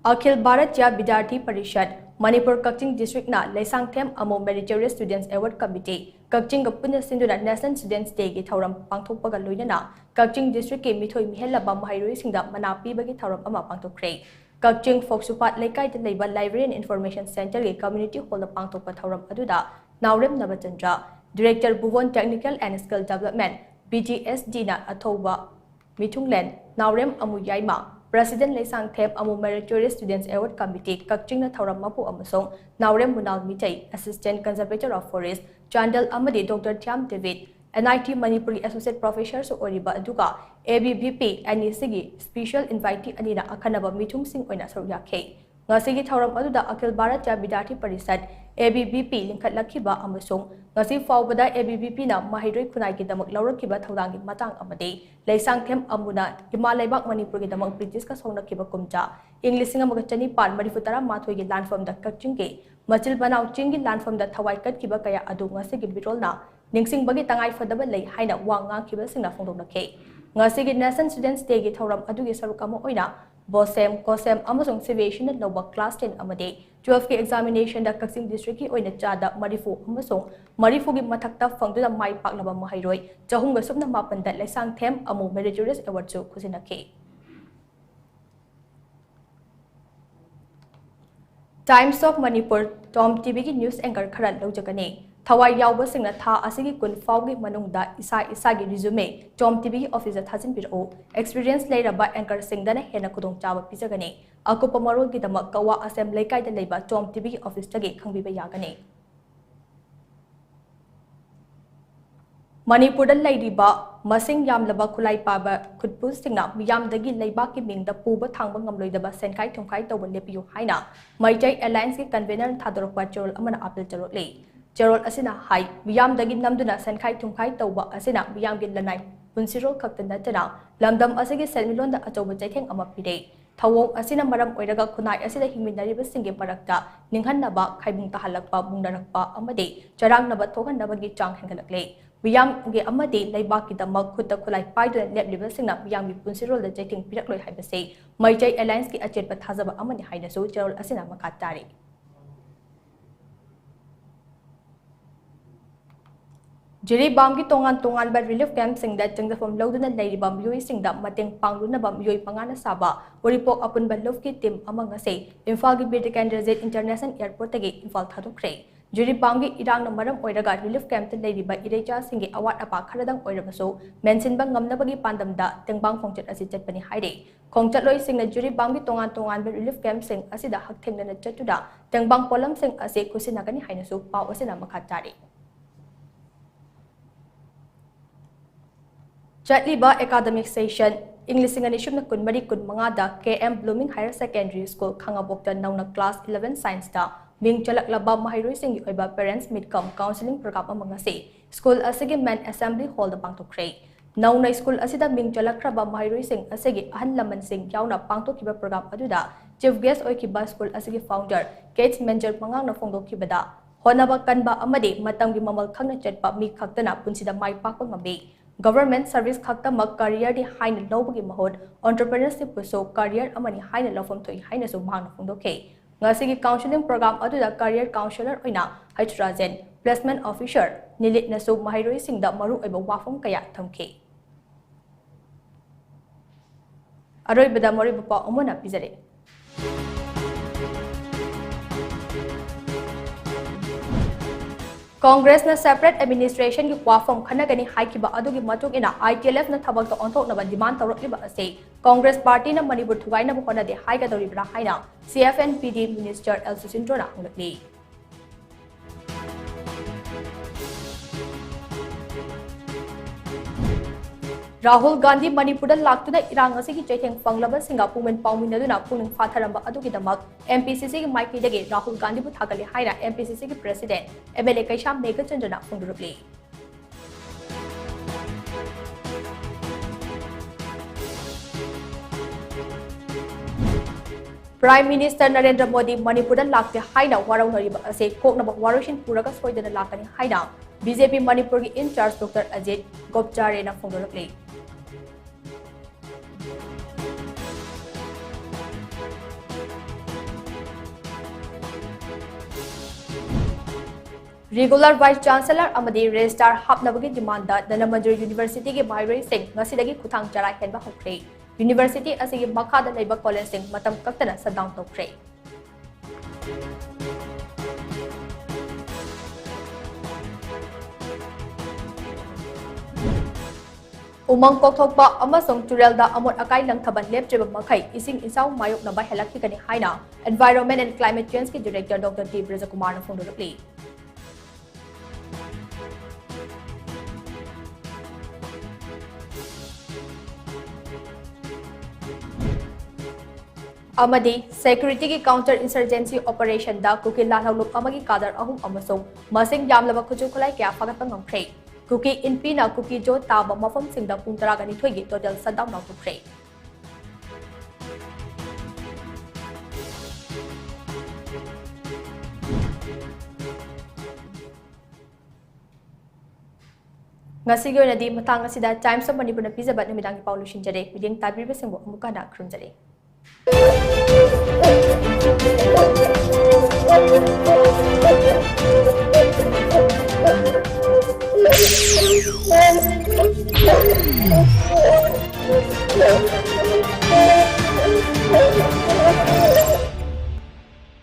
अखिल भारतीय विद्यार्थी परिषद मणिपुर कक्चिंग डिस्ट्रिक्ट ना लेसांगथेम अमो meritorious students award committee Kakching पुन सिंधुना नेशनल स्टूडेंट्स डे की थौरम पांथोकपगा लोइनना कक्चिंग डिस्ट्रिक्ट के मिथोई मिहेलबा महैरोई सिंगदा मना पीबगी थौरम अमा पांथोकरे कक्चिंग फोक्सुपाट लेकाइद लेबा लाइब्रेरी एंड इंफॉर्मेशन सेंटर के कम्युनिटी हॉल पांथोकपा थौरम अदुदा नावरेम नवचंद्र डायरेक्टर भुवन technical and skill development BGSD ना अथौबा मिथुंगलेन नावरेम अमु Yaima President Leisang Thep Amu Meritorious Students Award Committee Kakching na Thauram Mapu Amasong Naurem Munal Mitai Assistant Conservator of Forest Chandal Amadi Dr. Thiam David NIT Manipuri Associate Professor Su Oriba Aduga ABVP NECG Special Invitee Anina Akanaba Mitung Sing Oina Soryake Ngasigi Thauram Aduda Akhil Bharatiya Vidyarthi Parishad ABVP Lingkat Lakhiba Amasong Ngasi Faubada ABVP na Mahiroi Khunai ki damak laurakiba thaudangi matang amade Leisang Them Amuna Himalaybak Manipur ki damak British ka songnakiba kumja Englishinga magachani pan marifutara mathoi ki landform da kakching ke Machil Banau Chingi landform da thawai kat kiba kaya adu ngasi ki birol na Ningsing bagi tangai fadaba lei haina wanga kiba singna fongdong na ke Ngasi ki National Students Day ki thauram adu ki sarukama oina Bosem, Kosem, Amazon Civiation at Lower Class 10 Amade, 12 ki examination da Kaksim District ki oina chada Marifu Amazon, Marifu ki matakta fangdu na Mai Paklaba Mahairoi, Jahunga Subna Mapan that Lesang Them Amu Meritorious Award to Kusinake. Times of Manipur, Tom TV ki news anchor Karan Lojagane. thawai yaubasingna tha asigi kun fawgi manungda isagi resume Tom TV officer thajin biro experience leiraba anchor singdana hena kudong chaba pizagani akupa marol gi damak kawa assembly kai da leiba Tom TV office tagi khangbiba yagani Manipur da leiriba masing yamlaba khulai paba khutpu singna miyamdagi leiba ki mingda puba thangba ngamloidaba senkai thongkai tawba lepiyu haina Maitai Alliance ki convener thadorokwa chorol amana apil charole Gerald asina hai miyamdagi namduna senkai thungkai tawba asina miyamgi lanai punsirol khaktan tana lamdam asigi selmilonda achoba jaitheng ama pide thawong asina maram oiraga khunai asida hingminariba singe parakta ninghannaba khaibung tahalakpa bungnarakpa amade charangnaba thoganaba gi chang hengalakle miyam ge amade leibaki damak khutta khulai paiduna lepliba singna miyamgi punsirol da jaitheng pirakloi haibase Maitai Alliance ki achetba thajaba amani hainasu Gerald asina makatari Jiri Bamgi tongan ba relief camp singda jangdafam lauduna leiriba miyoi singda mateng panglunaba miyoi pangana saba oripok apun ba love ki team amang ase Imphal gi Birkandrajet International Airport tagi Imphal thadokre Jiri Bamgi irang na maram oiraga relief camp te leiriba ireja singi awat apa kharadang oirabaso mention ba ngamnabagi pandamda tengbang khongchat asi chatpani haire khongchat loi singna Jiri Bamgi tongan ba relief camp sing asida hakthengna chatuda tengbang polam sing ase kusinagani hainasu paw asina makhatari Chatliba academic session English Inganishum na kunmari kunmangada KM Blooming Higher Secondary School Khangabokta nauna class 11 science da ming chalak laba mahairoi singi oiba parents midcom counseling program amanga se school asigi men assembly hall da pangtokre nauna school asida ming chalak raba mahairoi sing asigi ahan laman sing yauna pangtokiba program aduda chief guest oikiba school asigi founder Kate Menjer mangang na fongdokibada honaba kanba amade matamgi mamal khangna chatpa mi khaktana punsida mai pakpa ngabe Government service khaktamak career di haina lobagi mahod entrepreneurship puso career amani haina lofam thoi haina so mangna phungdokhe ngasigi counseling program aduda career counselor oina hydrogen placement officer nilit nasu mahairoi singda maru oiba wafam kaya thamkhe aroi bada mori bapa omona pizare Congress na separate administration ki wafam khanagani haikiba adugi matuk ina ITLF na thabak to onthok na demand tawrakliba ase Congress party na Manipur thugai na bokona de haiga doribra haina CFNPD minister El Susindro na hanglatli Rahul Gandhi Manipur da laktuna irang asigi chaitheng panglaba singa pumen pauminaduna puning phatharamba adugi damak MPCC ki maiki dege Rahul Gandhi bu thakali haina MPCC ki president MLA Kaisham Mega Chandra phungdurukli Prime Minister Narendra Modi Manipur da lakte haina waraunariba ase koknaba waroshin puraga soidana lakani haina BJP Manipur ki in charge Dr. Ajit Gopchare na phungdurukli Regular Vice Chancellor amadi Registrar hapnabagi demand da Danamanjur University ki mahairoi sing ngasidagi kuthang charai henba hokre University asigi makhada leiba college sing matam kaktana shutdown tokre Umang kokthokpa amasong turelda amot akai langthaban leptreba makai ising isaw mayok na ba helakhi kani haina Environment and Climate Change ki Director Dr. T. Brajakumar na phungdurukli Amadi security ki counter insurgency operation da kuki lalhalup amagi kadar ahum amasong masing yamlaba khuju khulai kya fagatang ngamkhre kuki inpi na kuki jo taba mafam singda pung taragani thoigi total shutdown na tukre ngasi gi onadi matang asida Times of Manipur na pijabat numidang ki paulushin jare miding tabirbe singbo amuka na khrum jare